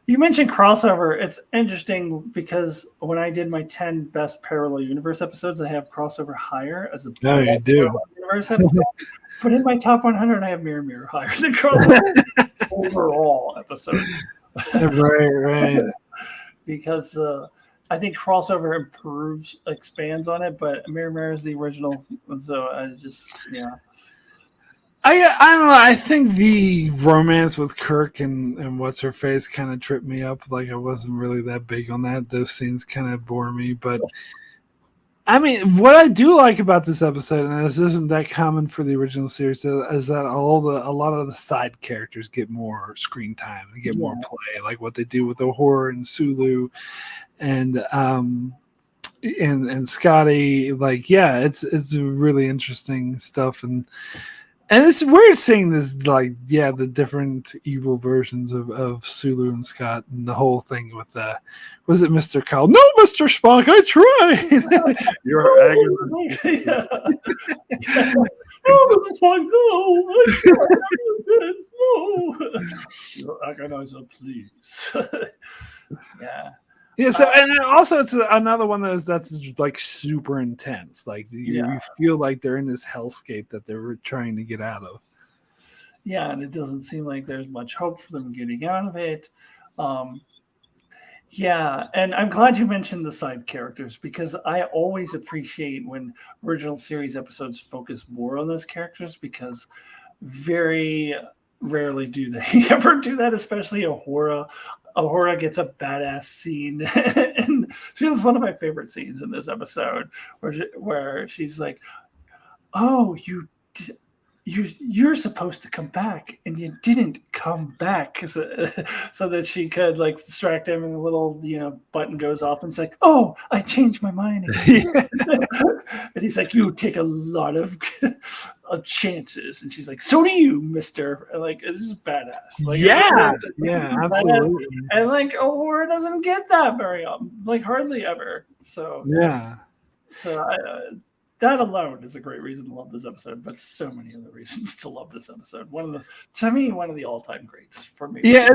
You mentioned crossover. It's interesting because when I did my 10 best parallel universe episodes, I have crossover higher as a you do. Universe episode. But in my top 100, I have Mirror Mirror higher than crossover overall episodes. Right. Because I think crossover expands on it, but Mirror is the original, so I just I don't know. I think the romance with Kirk and what's her face kind of tripped me up. Like I wasn't really that big on that. Those scenes kind of bore me. But I mean, what I do like about this episode, and this isn't that common for the original series, is that a lot of the side characters get more screen time and get more play. Like what they do with Uhura and Sulu, and Scotty. Like it's really interesting stuff and it's weird seeing this, like, the different evil versions of Sulu and Scott and the whole thing with was it Mr. Kyle? No, Mr. Spock, I tried. You're aggravating. No, Mr. Spock, no, I no. You're agonizer, please. Yeah, so and also it's another one of those that's like super intense. Like you feel like they're in this hellscape that they're trying to get out of. Yeah, and it doesn't seem like there's much hope for them getting out of it. And I'm glad you mentioned the side characters because I always appreciate when original series episodes focus more on those characters because very rarely do they ever do that, especially Uhura. Uhura gets a badass scene, and she has one of my favorite scenes in this episode, where she's like, "Oh, you're supposed to come back, and you didn't come back," so that she could like distract him, and the little button goes off, and it's like, "Oh, I changed my mind again." And he's like, "You take a lot of chances," and she's like, "So do you, Mister." Like, it's just badass. Like, absolutely. Badass. And like, Aurora doesn't get that very like hardly ever. So that alone is a great reason to love this episode, but so many other reasons to love this episode. One of the all-time greats for me. Yeah,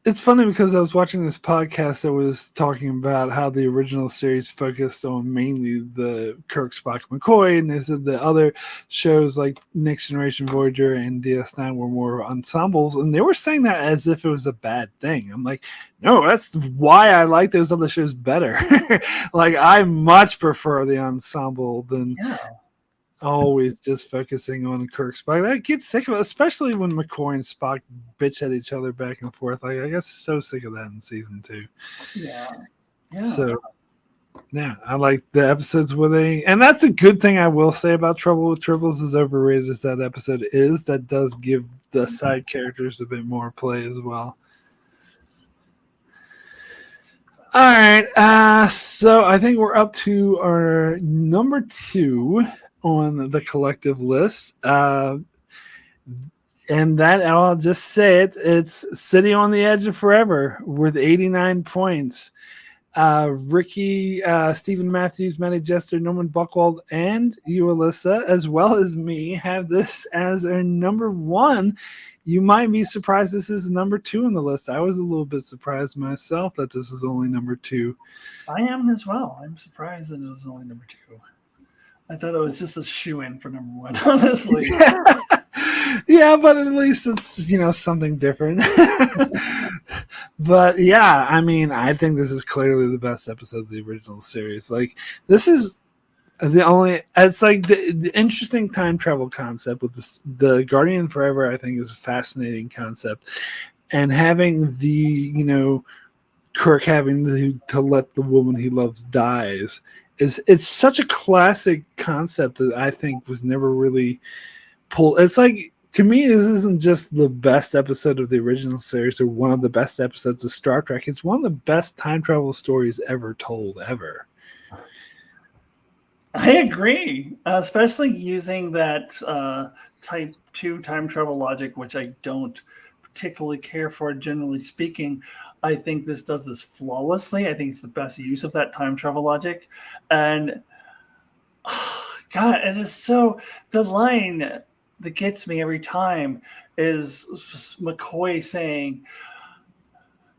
it's funny because I was watching this podcast that was talking about how the original series focused on mainly the Kirk, Spock, McCoy, and they said the other shows like Next Generation Voyager and DS9 were more ensembles, and they were saying that as if it was a bad thing. I'm like, no, that's why I like those other shows better. Like, I much prefer the ensemble than always just focusing on Kirk, Spock. I get sick of it, especially when McCoy and Spock bitch at each other back and forth. Like, I guess so sick of that in season 2. Yeah. So, I like the episodes where and that's a good thing I will say about Trouble with Tribbles, as overrated as that episode is, that does give the side characters a bit more play as well. All right, so I think we're up to our number 2 on the collective list. And that, I'll just say it's City on the Edge of Forever with 89 points. Ricky, Stephen Matthews, Matty Jester, Norman Buchwald, and you, Alyssa, as well as me, have this as our number 1. You might be surprised this is number 2 on the list. I was a little bit surprised myself that this is only number 2. I am as well. I'm surprised that it was only number 2. I thought it was just a shoe-in for number 1, honestly. Yeah, but at least it's, something different. But yeah, I mean, I think this is clearly the best episode of the original series. Like, this is it's like the interesting time travel concept with the Guardian Forever, I think, is a fascinating concept. And having the, Kirk having to let the woman he loves dies it's such a classic concept that I think was never really pulled. It's like, to me, this isn't just the best episode of the original series or one of the best episodes of Star Trek. It's one of the best time travel stories ever told, ever. I agree, especially using that type 2 time travel logic, which I don't particularly care for, generally speaking. I think this does this flawlessly. I think it's the best use of that time travel logic. And God, it is so, the line that gets me every time is McCoy saying,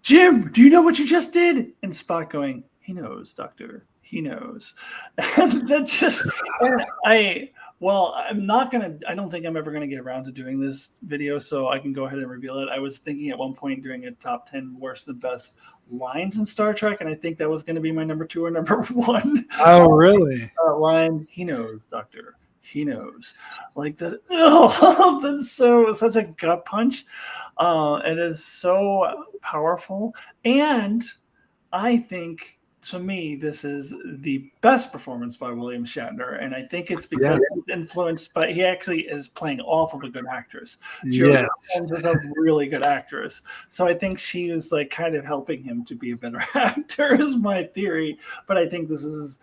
"Jim, do you know what you just did?" And Spock going, "He knows, Doctor. He knows." And that's just, Well, I'm not gonna. I don't think I'm ever gonna get around to doing this video, so I can go ahead and reveal it. I was thinking at one point doing a top 10 worst and best lines in Star Trek, and I think that was going to be my number 2 or number 1. Oh, really? Line, he knows, Doctor. He knows. Like that. Oh, that's such a gut punch. It is so powerful, and I think, to me, this is the best performance by William Shatner, and I think it's because he's influenced by. He actually is playing off of a good actress. Jodie Comer is a really good actress, so I think she is like kind of helping him to be a better actor. Is my theory, but I think this is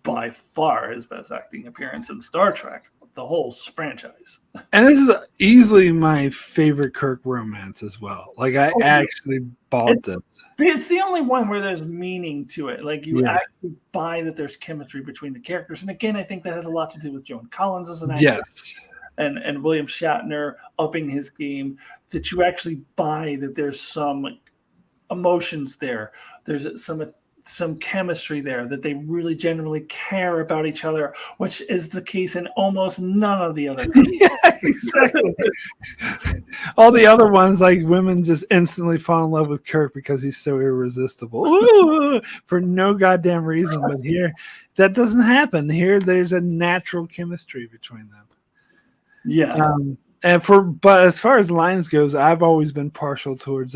by far his best acting appearance in Star Trek, the whole franchise. And this is easily my favorite Kirk romance as well. Like I actually bought this. It's the only one where there's meaning to it. Like you actually buy that there's chemistry between the characters. And again, I think that has a lot to do with Joan Collins as an actor. Yes. And William Shatner upping his game, that you actually buy that there's some emotions there. There's some chemistry there, that they really genuinely care about each other, which is the case in almost none of the other yeah, exactly. All the other ones, like women just instantly fall in love with Kirk because he's so irresistible for no goddamn reason. But here, that doesn't happen. Here, there's a natural chemistry between them. Yeah. But as far as lines goes, I've always been partial towards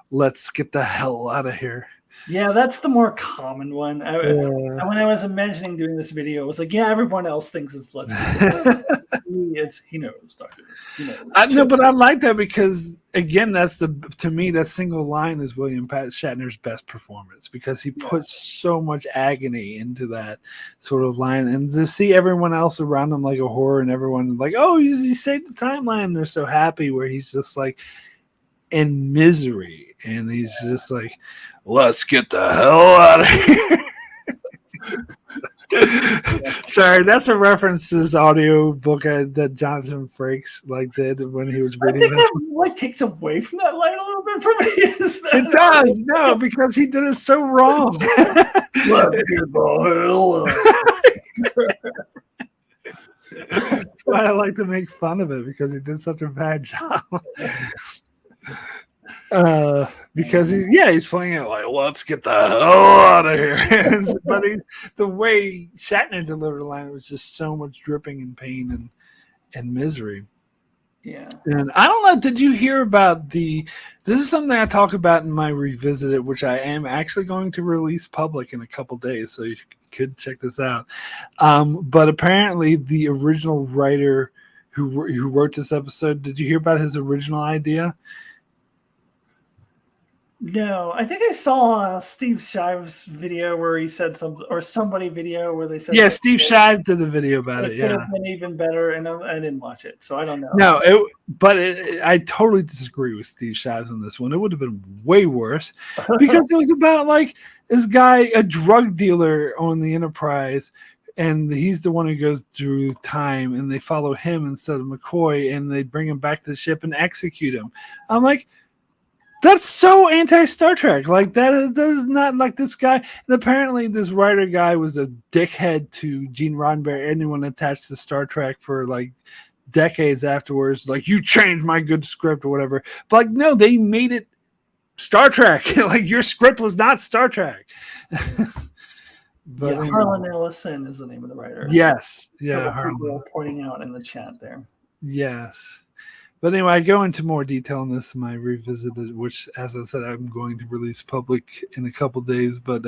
let's get the hell out of here. Yeah, that's the more common one. When I was imagining doing this video, it was like, yeah, everyone else thinks it's let's it's he knows, Doctor. He knows. No, but I like that because again, to me that single line is William Shatner's best performance, because he puts so much agony into that sort of line, and to see everyone else around him like a horror, and everyone like, oh, he saved the timeline, they're so happy, where he's just like in misery, and he's just like, let's get the hell out of here. Sorry, that's a reference to this audio book that Jonathan Frakes did when he was reading. That takes away from that line a little bit for me. It does, no, because he did it so wrong. Let's get the hell. That's why I like to make fun of it, because he did such a bad job. Because he's playing it like, let's get the hell out of here. But the way Shatner delivered the line was just so much dripping in pain and misery. Yeah. And I don't know, did you hear about this is something I talk about in my Revisited, which I am actually going to release public in a couple days, so you could check this out. But apparently the original writer who wrote this episode, did you hear about his original idea? No, I think I saw Steve Shive's video where he said somebody video where they said. Yeah, Steve Shive did a video about it. Yeah, could have been even better, and I didn't watch it, so I don't know. No, I totally disagree with Steve Shive on this one. It would have been way worse, because it was about like this guy, a drug dealer on the Enterprise, and he's the one who goes through time, and they follow him instead of McCoy, and they bring him back to the ship and execute him. I'm like, that's so anti-Star Trek. Like, that is not like this guy. And apparently this writer guy was a dickhead to Gene Roddenberry, anyone attached to Star Trek, for like decades afterwards. Like, you changed my good script or whatever. But like, no, they made it Star Trek. Like, your script was not Star Trek. But anyway. Harlan Ellison is the name of the writer. Yes. Yeah. Harlan pointing out in the chat there. Yes. But anyway, I go into more detail on this in my Revisited, which, as I said, I'm going to release public in a couple days. But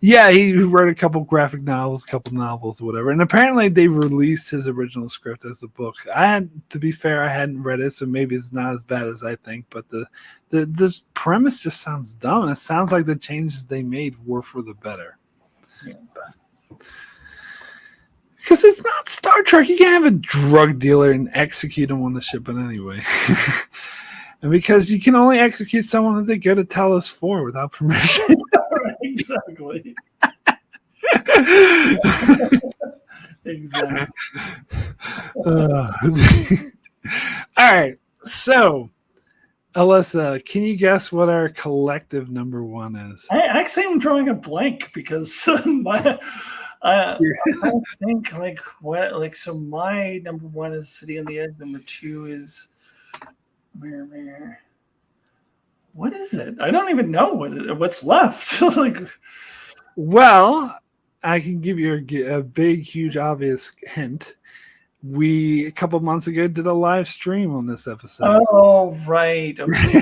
he wrote a couple graphic novels, a couple novels, whatever. And apparently they released his original script as a book. To be fair, I hadn't read it, so maybe it's not as bad as I think. But this premise just sounds dumb. It sounds like the changes they made were for the better. Yeah. Because it's not Star Trek. You can't have a drug dealer and execute him on the ship in any way. And because you can only execute someone that they go to Talos for without permission. Exactly. Exactly. All right. So, Alyssa, can you guess what our collective number one is? I actually am drawing a blank because I don't think like what like so. My number one is City on the Edge. Number two is where. What is it? I don't even know what's left. Like, Well, I can give you a big, huge, obvious hint. We a couple months ago did a live stream on this episode. oh right, okay.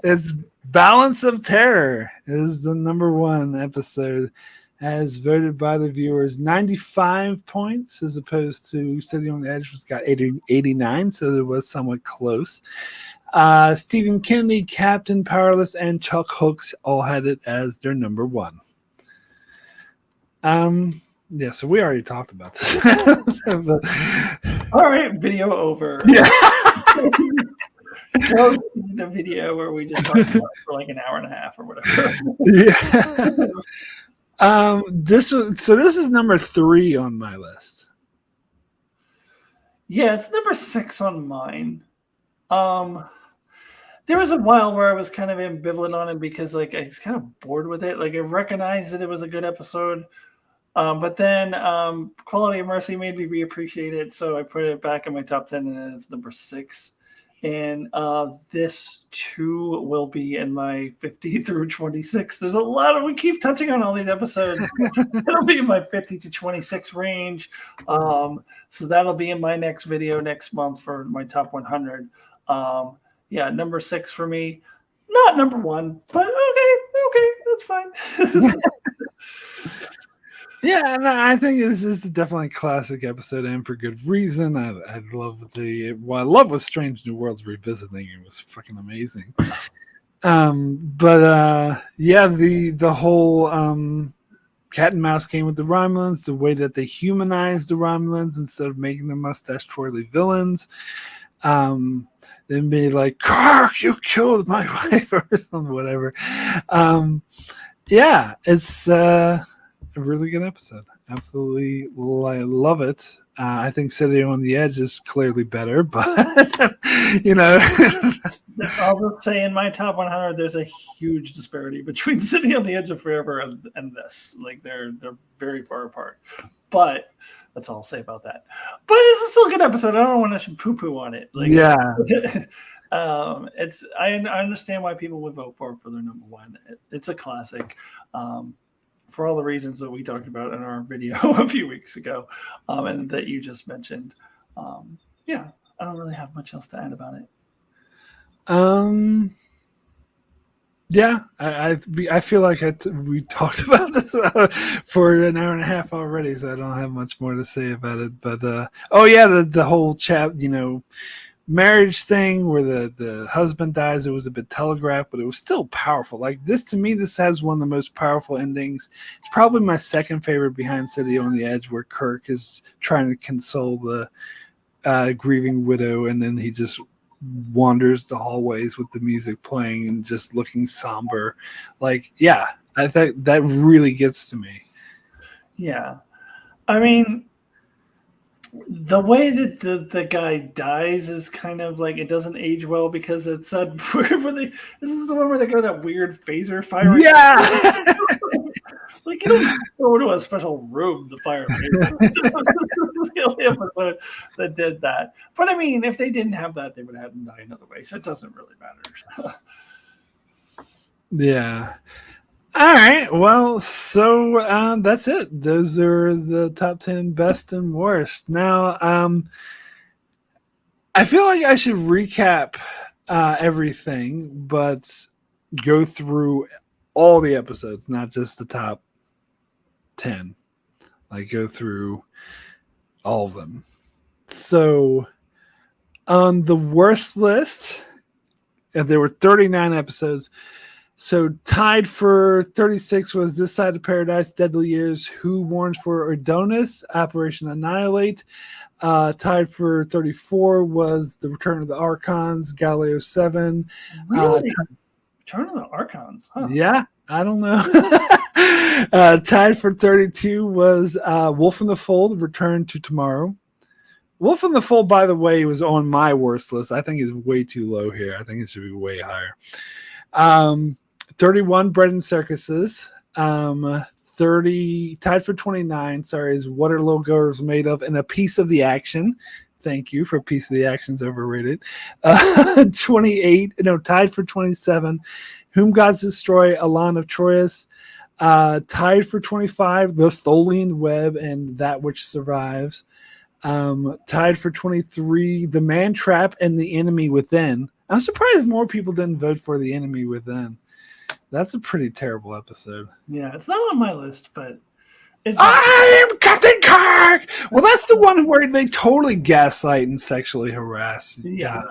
It's Balance of Terror is the number one episode, as voted by the viewers. 95 points as opposed to City on the Edge, which got 89, so it was somewhat close. Stephen Kennedy, Captain Powerless, and Chuck Hooks all had it as their number one. Yeah, so we already talked about this. All right, video over. Yeah. Go see the video where we just talked about it for like an hour and a half or whatever. Yeah. This is number 3 on my list. Yeah, it's number 6 on mine. There was a while where I was kind of ambivalent on it because like I was kind of bored with it. Like I recognized that it was a good episode. But then Quality of Mercy made me reappreciate it, so I put it back in my top 10, and it's number 6. And this too will be in my 50 through 26. There's a lot of, we keep touching on all these episodes. It'll be in my 50 to 26 range. So that'll be in my next video next month for my top 100. Yeah, number 6 for me. Not number 1, but okay, that's fine. Yeah, and I think this is definitely a classic episode, and for good reason. I love what I love was Strange New Worlds revisiting. It was fucking amazing. But yeah, the whole cat and mouse game with the Romulans, the way that they humanized the Romulans instead of making them mustache twirly villains. They made like, Kirk, you killed my wife or something, whatever. Yeah, it's a really good episode. Absolutely love it. I think City on the Edge is clearly better, but you know. I'll just say in my top 100, there's a huge disparity between City on the Edge of Forever and this. Like they're very far apart. But that's all I'll say about that. But it's still a good episode. I don't want to poo-poo on it. Like, yeah. I understand why people would vote for their number one. It's a classic. For all the reasons that we talked about in our video a few weeks ago, and that you just mentioned. Yeah, I don't really have much else to add about it. Yeah, I feel like we talked about this for an hour and a half already, so I don't have much more to say about it. But oh yeah, the whole marriage thing where the husband dies, it was a bit telegraphed, but it was still powerful. Like this, to me, this has one of the most powerful endings. It's probably my second favorite behind City on the Edge, where Kirk is trying to console the grieving widow, and then he just wanders the hallways with the music playing and just looking somber. Like, yeah, I think that really gets to me. Yeah. I mean, the way that the guy dies is kind of like, it doesn't age well because it's that where this is the one where they go that weird phaser fire. Yeah. Like, you don't go to a special room to fire phaser. The only episode that did that. But I mean, if they didn't have that, they would have had him die another way. So it doesn't really matter. Yeah. All right. Well, so that's it. Those are the top 10 best and worst. Now, I feel like I should recap everything, but go through all the episodes, not just the top 10. Like, go through all of them. So, on the worst list, there were 39 episodes. So tied for 36 was This Side of Paradise, Deadly Years, Who Warns for Adonis, Operation Annihilate. Tied for 34 was The Return of the Archons, Galileo 7. Really? Return of the Archons? Huh. Yeah, I don't know. Tied for 32 was Wolf in the Fold, Return to Tomorrow. Wolf in the Fold, by the way, was on my worst list. I think it's way too low here. I think it should be way higher. 31, Bread and Circuses. tied for 29. Sorry, is What Are Little Girls Made Of? And A Piece of the Action. Thank you for Piece of the Action's overrated. 28. No, tied for 27. Whom Gods Destroy? Elan of Troyes. Tied for 25. The Tholian Web and That Which Survives. Tied for 23. The Man Trap and The Enemy Within. I'm surprised more people didn't vote for The Enemy Within. That's a pretty terrible episode. Yeah, it's not on my list, but it's. I'm Captain Kirk. Well, that's the one where they totally gaslight and sexually harass. Yeah.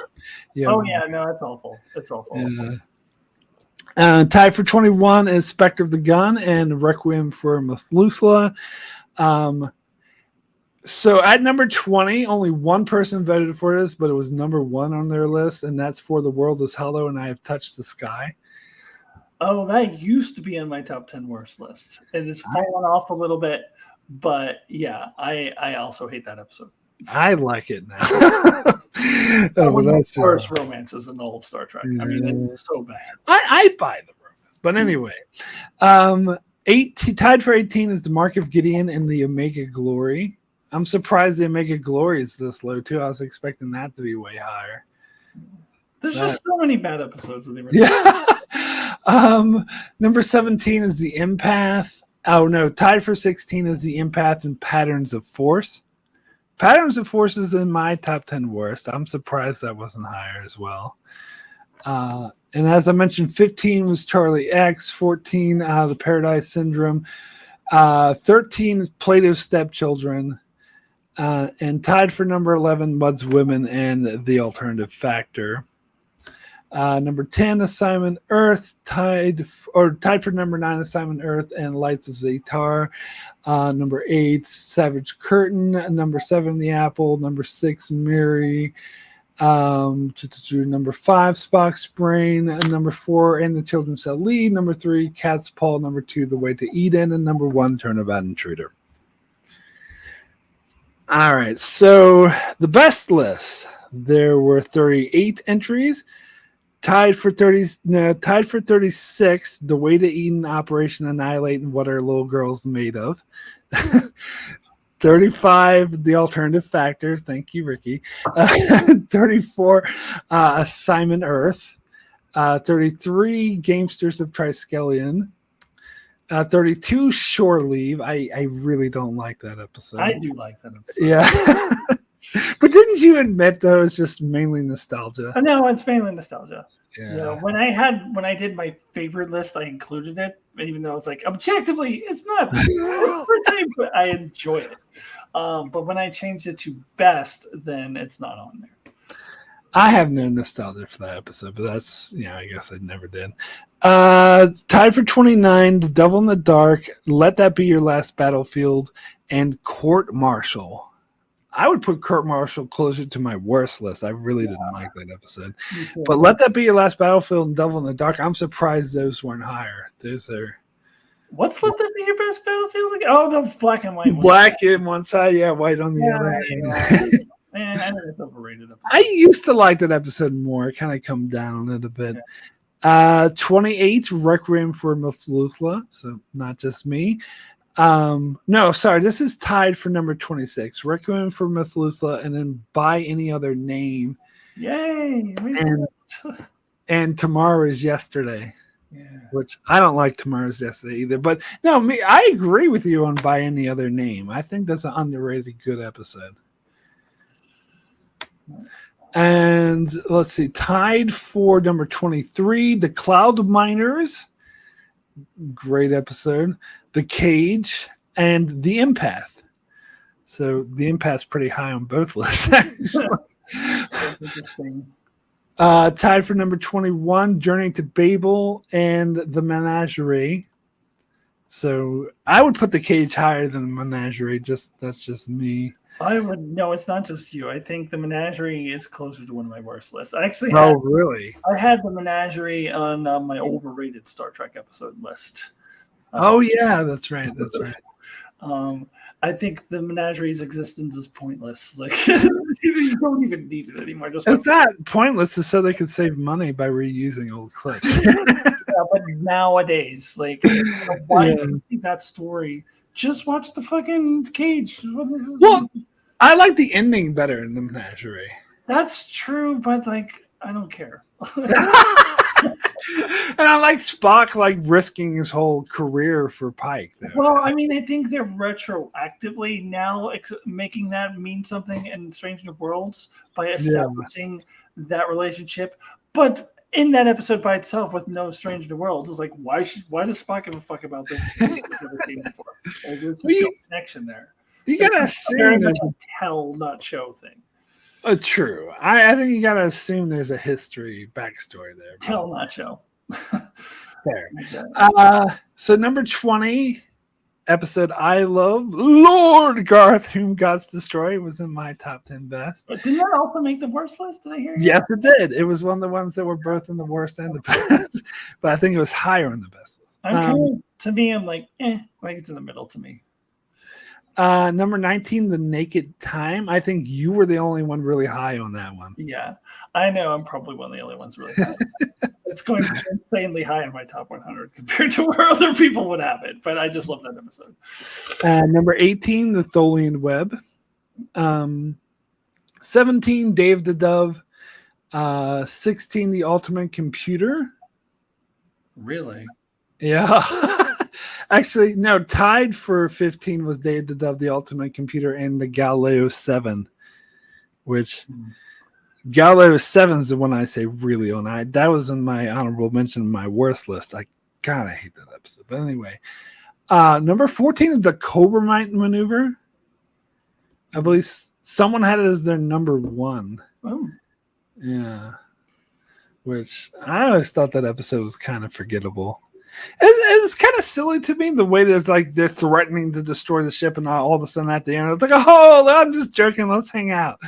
Yeah. Oh yeah, no, it's awful. It's awful. Tied for 21 is Spectre of the Gun and Requiem for Methuselah. So at number 20, only one person voted for this, but it was number 1 on their list, and that's For the World is Hollow and I Have Touched the Sky. Oh, that used to be on my top 10 worst list. It has fallen off a little bit, but yeah, I also hate that episode. I like it now. One of the worst romances in the whole Star Trek. I mean, it's so bad. I buy the romance, but anyway. Tied for 18 is The Mark of Gideon and The Omega Glory. I'm surprised The Omega Glory is this low too. I was expecting that to be way higher. There's just so many bad episodes of the original. Yeah. Number 17 is The Empath. Oh no, tied for 16 is The Empath and Patterns of Force. Patterns of Force is in my top 10 worst. I'm surprised that wasn't higher as well. And as I mentioned, 15 was Charlie X, 14 The Paradise Syndrome, 13 is Plato's Stepchildren, and tied for number 11, Mud's Women and The Alternative Factor. Number 10, Assignment Earth, tied for number 9, Assignment Earth and Lights of Zatar. Number 8, Savage Curtain. Number 7, The Apple. Number 6, Mary. Number 5, Spock's Brain. And number 4, And the Children Shall Lead. Number 3, Cat's Paw. Number 2, The Way to Eden. And number 1, Turnabout Intruder. All right, so the best list. There were 38 entries. Tied for 36, The Way to Eden, Operation Annihilate, and What Are Little Girls Made Of. 35, The Alternative Factor. Thank you, Ricky. 34, Assignment Earth. 33, Gamesters of Triskelion. 32, Shore Leave. I really don't like that episode. I do like that episode. Yeah. But didn't you admit, though, it's just mainly nostalgia? No, it's mainly nostalgia. Yeah. You know, when I did my favorite list, I included it, even though it's like objectively, it's not but I enjoy it. But when I changed it to best, then it's not on there. I have no nostalgia for that episode, but that's, I guess I never did. Tied for 29, The Devil in the Dark, Let That Be Your Last Battlefield, and Court Martial. I would put Court Martial closer to my worst list. I really didn't like that episode. But Let That Be Your Last Battlefield and Devil in the Dark, I'm surprised those weren't higher. Those are... What's Let That Be Your Best Battlefield again? Oh, the black and white one. Black in one side, white on the other. Man, I think it's overrated. I used to like that episode more. It kind of come down a little bit. 28, Requiem for Methuselah, so not just me. No, sorry, this is tied for number 26. Requiem for Methuselah, and then By Any Other Name. Yay! And Tomorrow is Yesterday. Yeah. Which I don't like Tomorrow's Yesterday either. But no, I agree with you on By Any Other Name. I think that's an underrated good episode. And let's see, tied for number 23, The Cloud Miners. Great episode. The Cage and The Empath. So The Empath's pretty high on both lists. Tied for number 21, Journey to Babel and The Menagerie. So I would put The Cage higher than The Menagerie. That's just me. No, it's not just you. I think The Menagerie is closer to one of my worst lists. Really? I had The Menagerie on my overrated Star Trek episode list. That's right. I think The Menagerie's existence is pointless. Like you don't even need it anymore. It's not pointless. It's so they could save money by reusing old clips. but nowadays, like, why do you think that story? Just watch the fucking Cage. Well, I like the ending better in the Menagerie. That's true, but like, I don't care. And I like Spock like risking his whole career for Pike. Though. Well, I mean, I think they're retroactively now making that mean something in Strange New Worlds by establishing that relationship. But in that episode by itself, with no Strange New Worlds, it's like, why does Spock give a fuck about this? Like, there's no connection there. You gotta assume very much a tell, not show thing. True. I think you gotta assume there's a history backstory there. Tell, not show. Fair. So number 20 episode I love, Lord Garth, Whom Gods Destroy, was in my top 10 best. But didn't that also make the worst list? Did I hear you? Yes, it did. It was one of the ones that were both in the worst and the best. But I think it was higher on the best list. To me, I'm like it's in the middle to me. Number 19, The Naked Time. I think you were the only one really high on that one. Yeah, I know. I'm probably one of the only ones really high. It's going to be insanely high in my top 100 compared to where other people would have it. But I just love that episode. Number 18, The Tholian Web. 17, Dave the Dove. 16, The Ultimate Computer. Really? Yeah. Actually, no, tied for 15 was Dave the Dove, The Ultimate Computer, and the Galileo 7, which Galileo 7 is the one I say really on. That was in my honorable mention, my worst list. I hate that episode. But anyway, number 14 is the Cobra Maneuver. I believe someone had it as their number 1. Oh. Yeah. Which I always thought that episode was kind of forgettable. It's kind of silly to me the way there's like they're threatening to destroy the ship, and all of a sudden at the end it's like, oh, I'm just joking, let's hang out.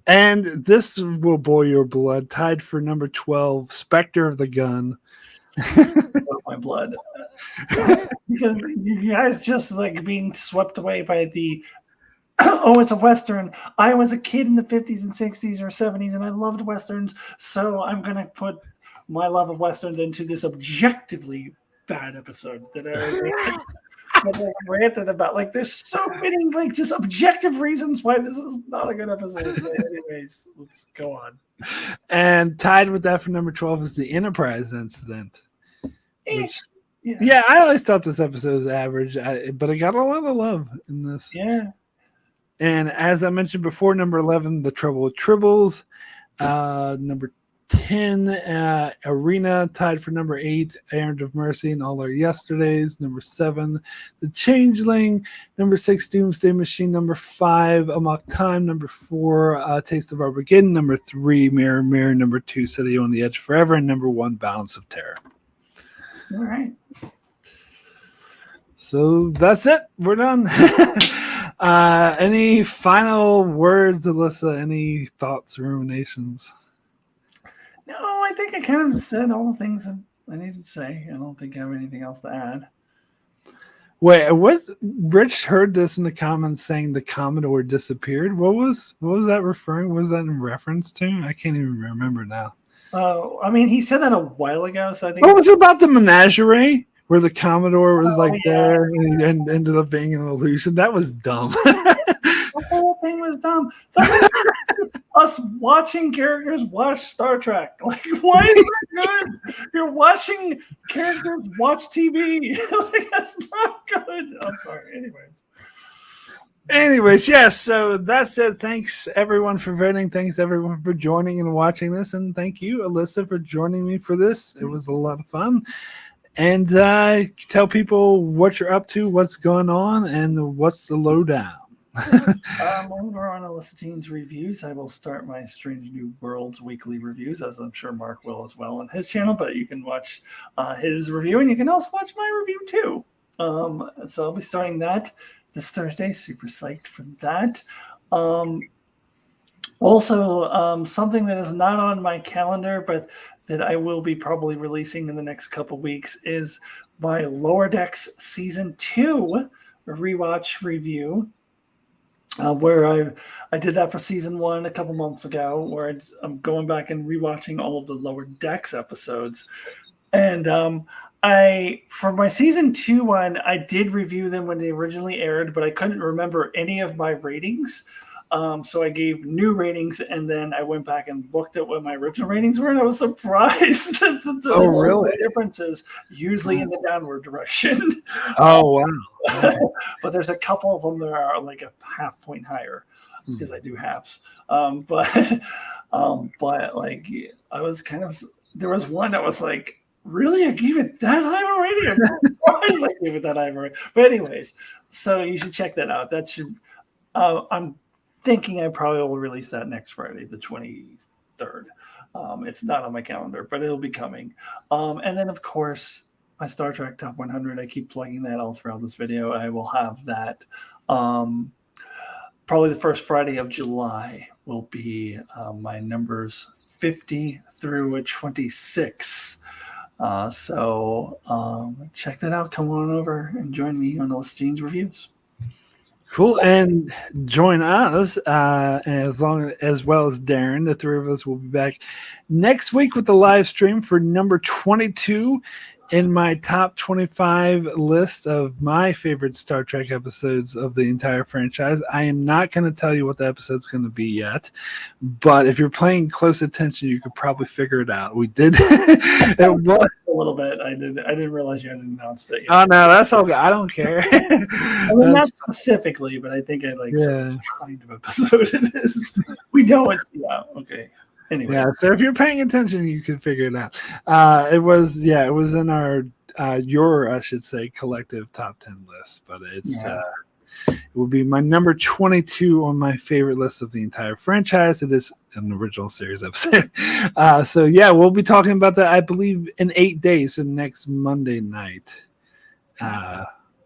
And this will boil your blood. Tied for number 12, Spectre of the Gun. My blood, because you guys just like being swept away by the. Oh, it's a Western. I was a kid in the 50s and 60s or 70s, and I loved Westerns. So I'm going to put my love of Westerns into this objectively bad episode that I ranted about. Like, there's so many, like, just objective reasons why this is not a good episode. So anyways, let's go on. And tied with that for number 12 is the Enterprise incident. Which, yeah, I always thought this episode was average, but it got a lot of love in this. Yeah. And as I mentioned before, number 11, The Trouble with Tribbles. Number 10, Arena, tied for number 8, Errand of Mercy and All Our Yesterdays. Number 7, The Changeling. Number 6, Doomsday Machine. Number 5, Amok Time. Number 4, Taste of Armageddon. Number 3, Mirror Mirror. Number 2, City on the Edge Forever. And number 1, Balance of Terror. All right. So that's it. We're done. Any final words, Alyssa? Any thoughts, ruminations? No, I think I kind of said all the things that I needed to say. I don't think I have anything else to add. Wait, Rich heard this in the comments saying the Commodore disappeared. What was that referring? What was that in reference to? I can't even remember now. I mean, he said that a while ago, so I think. What was it about the Menagerie where the Commodore was there and ended up being an illusion? That was dumb. The whole thing was dumb. So, us watching characters watch Star Trek. Like, why is that good? You're watching characters watch TV. Like, that's not good. I'm sorry. Anyways, yes. So that's it. Thanks everyone for voting. Thanks everyone for joining and watching this, and thank you, Alyssa, for joining me for this. It was a lot of fun. And tell people what you're up to, what's going on, and what's the lowdown. Over on Alyssa Jean's reviews, I will start my Strange New Worlds weekly reviews, as I'm sure Mark will as well on his channel. But you can watch his review, and you can also watch my review too. So I'll be starting that this Thursday. Super psyched for that. Also, something that is not on my calendar, but that I will be probably releasing in the next couple weeks is my Lower Decks Season 2 rewatch review. where I did that for season 1 a couple months ago, where I'm going back and rewatching all of the Lower Decks episodes. And I for my season 2 one, I did review them when they originally aired, but I couldn't remember any of my ratings. So I gave new ratings, and then I went back and looked at what my original ratings were, and I was surprised that the difference is usually in the downward direction. Oh, wow. But there's a couple of them that are like a half point higher because I do halves. But like I was kind of, there was one that was like, really, I gave it that high of a rating? I'm surprised I gave it that high of a rating. But anyways, so you should check that out. That should, I'm thinking I probably will release that next Friday, the 23rd. It's not on my calendar, but it'll be coming. And then, of course, my Star Trek Top 100. I keep plugging that all throughout this video. I will have that. Probably the first Friday of July will be my numbers 50 through 26. So check that out. Come on over and join me on Alyssa Jean's reviews. Cool, and join us as well as Darren. The three of us will be back next week with the live stream for number 22 in my top 25 list of my favorite Star Trek episodes of the entire franchise. I am not going to tell you what the episode's going to be yet, but if you're paying close attention, you could probably figure it out. We did. It was a little bit. I didn't realize you hadn't announced it yet. Oh no, that's all good. I don't care. I mean, not specifically, but I think I like some kind of episode it is. We know it's okay. Anyway. Yeah, so if you're paying attention, you can figure it out. It was in our your, I should say, collective top 10 list, but it's it will be my number 22 on my favorite list of the entire franchise. It is an original series episode. So yeah, we'll be talking about that, I believe, in 8 days, so next Monday night.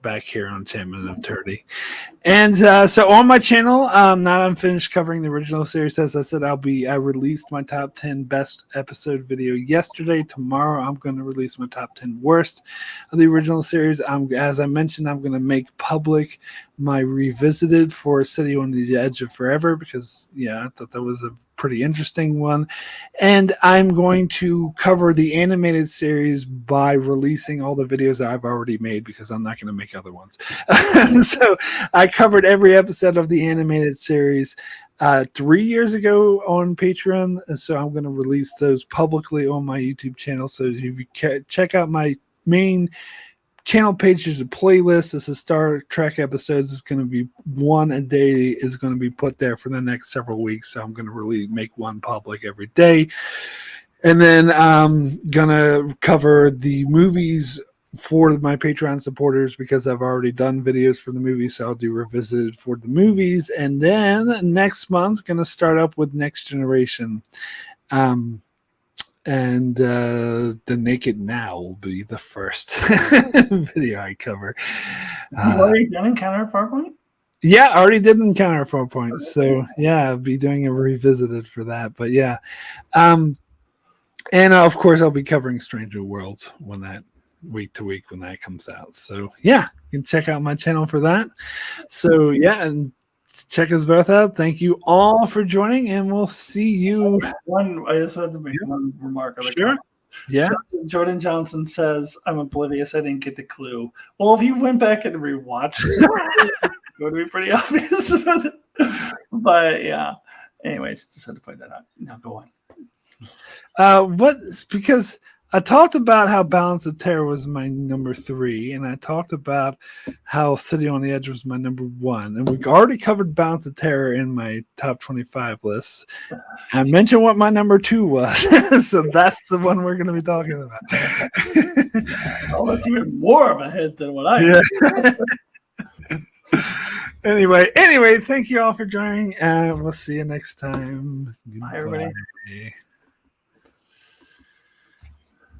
Back here on Champion of Turdy. And so on my channel, not unfinished covering the original series. As I said, I released my top 10 best episode video yesterday. Tomorrow I'm going to release my top 10 worst of the original series. As I mentioned, I'm going to make public my revisited for City on the Edge of Forever because I thought that was a pretty interesting one. And I'm going to cover the animated series by releasing all the videos that I've already made because I'm not going to make other ones. So I covered every episode of the animated series 3 years ago on Patreon. So I'm going to release those publicly on my YouTube channel. So if you check out my main channel page, there's a playlist. This is Star Trek episodes. It's going to be one a day is going to be put there for the next several weeks. So I'm going to really make one public every day. And then I'm going to cover the movies for my Patreon supporters because I've already done videos for the movies. So I'll do revisited for the movies. And then next month, going to start up with Next Generation. And the Naked Now will be the first video I cover. You already done Encounter at Farpoint? Yeah, I already did Encounter at Farpoint. So I'll be doing a revisited for that. But and of course I'll be covering Stranger Worlds when that week to week when that comes out. So you can check out my channel for that. So and check us both out. Thank you all for joining, and we'll see you. I just had to make one remark. Sure. Yeah. Jordan Johnson says, I'm oblivious. I didn't get the clue. Well, if you went back and rewatched it, it would be pretty obvious. But anyways, just had to point that out. Now go on. Because I talked about how Balance of Terror was my number 3, and I talked about how City on the Edge was my number 1. And we already covered Balance of Terror in my top 25 list. I mentioned what my number 2 was. So that's the one we're going to be talking about. Oh, that's even more of a hit than what I had. Anyway, thank you all for joining. And we'll see you next time. Bye, everybody.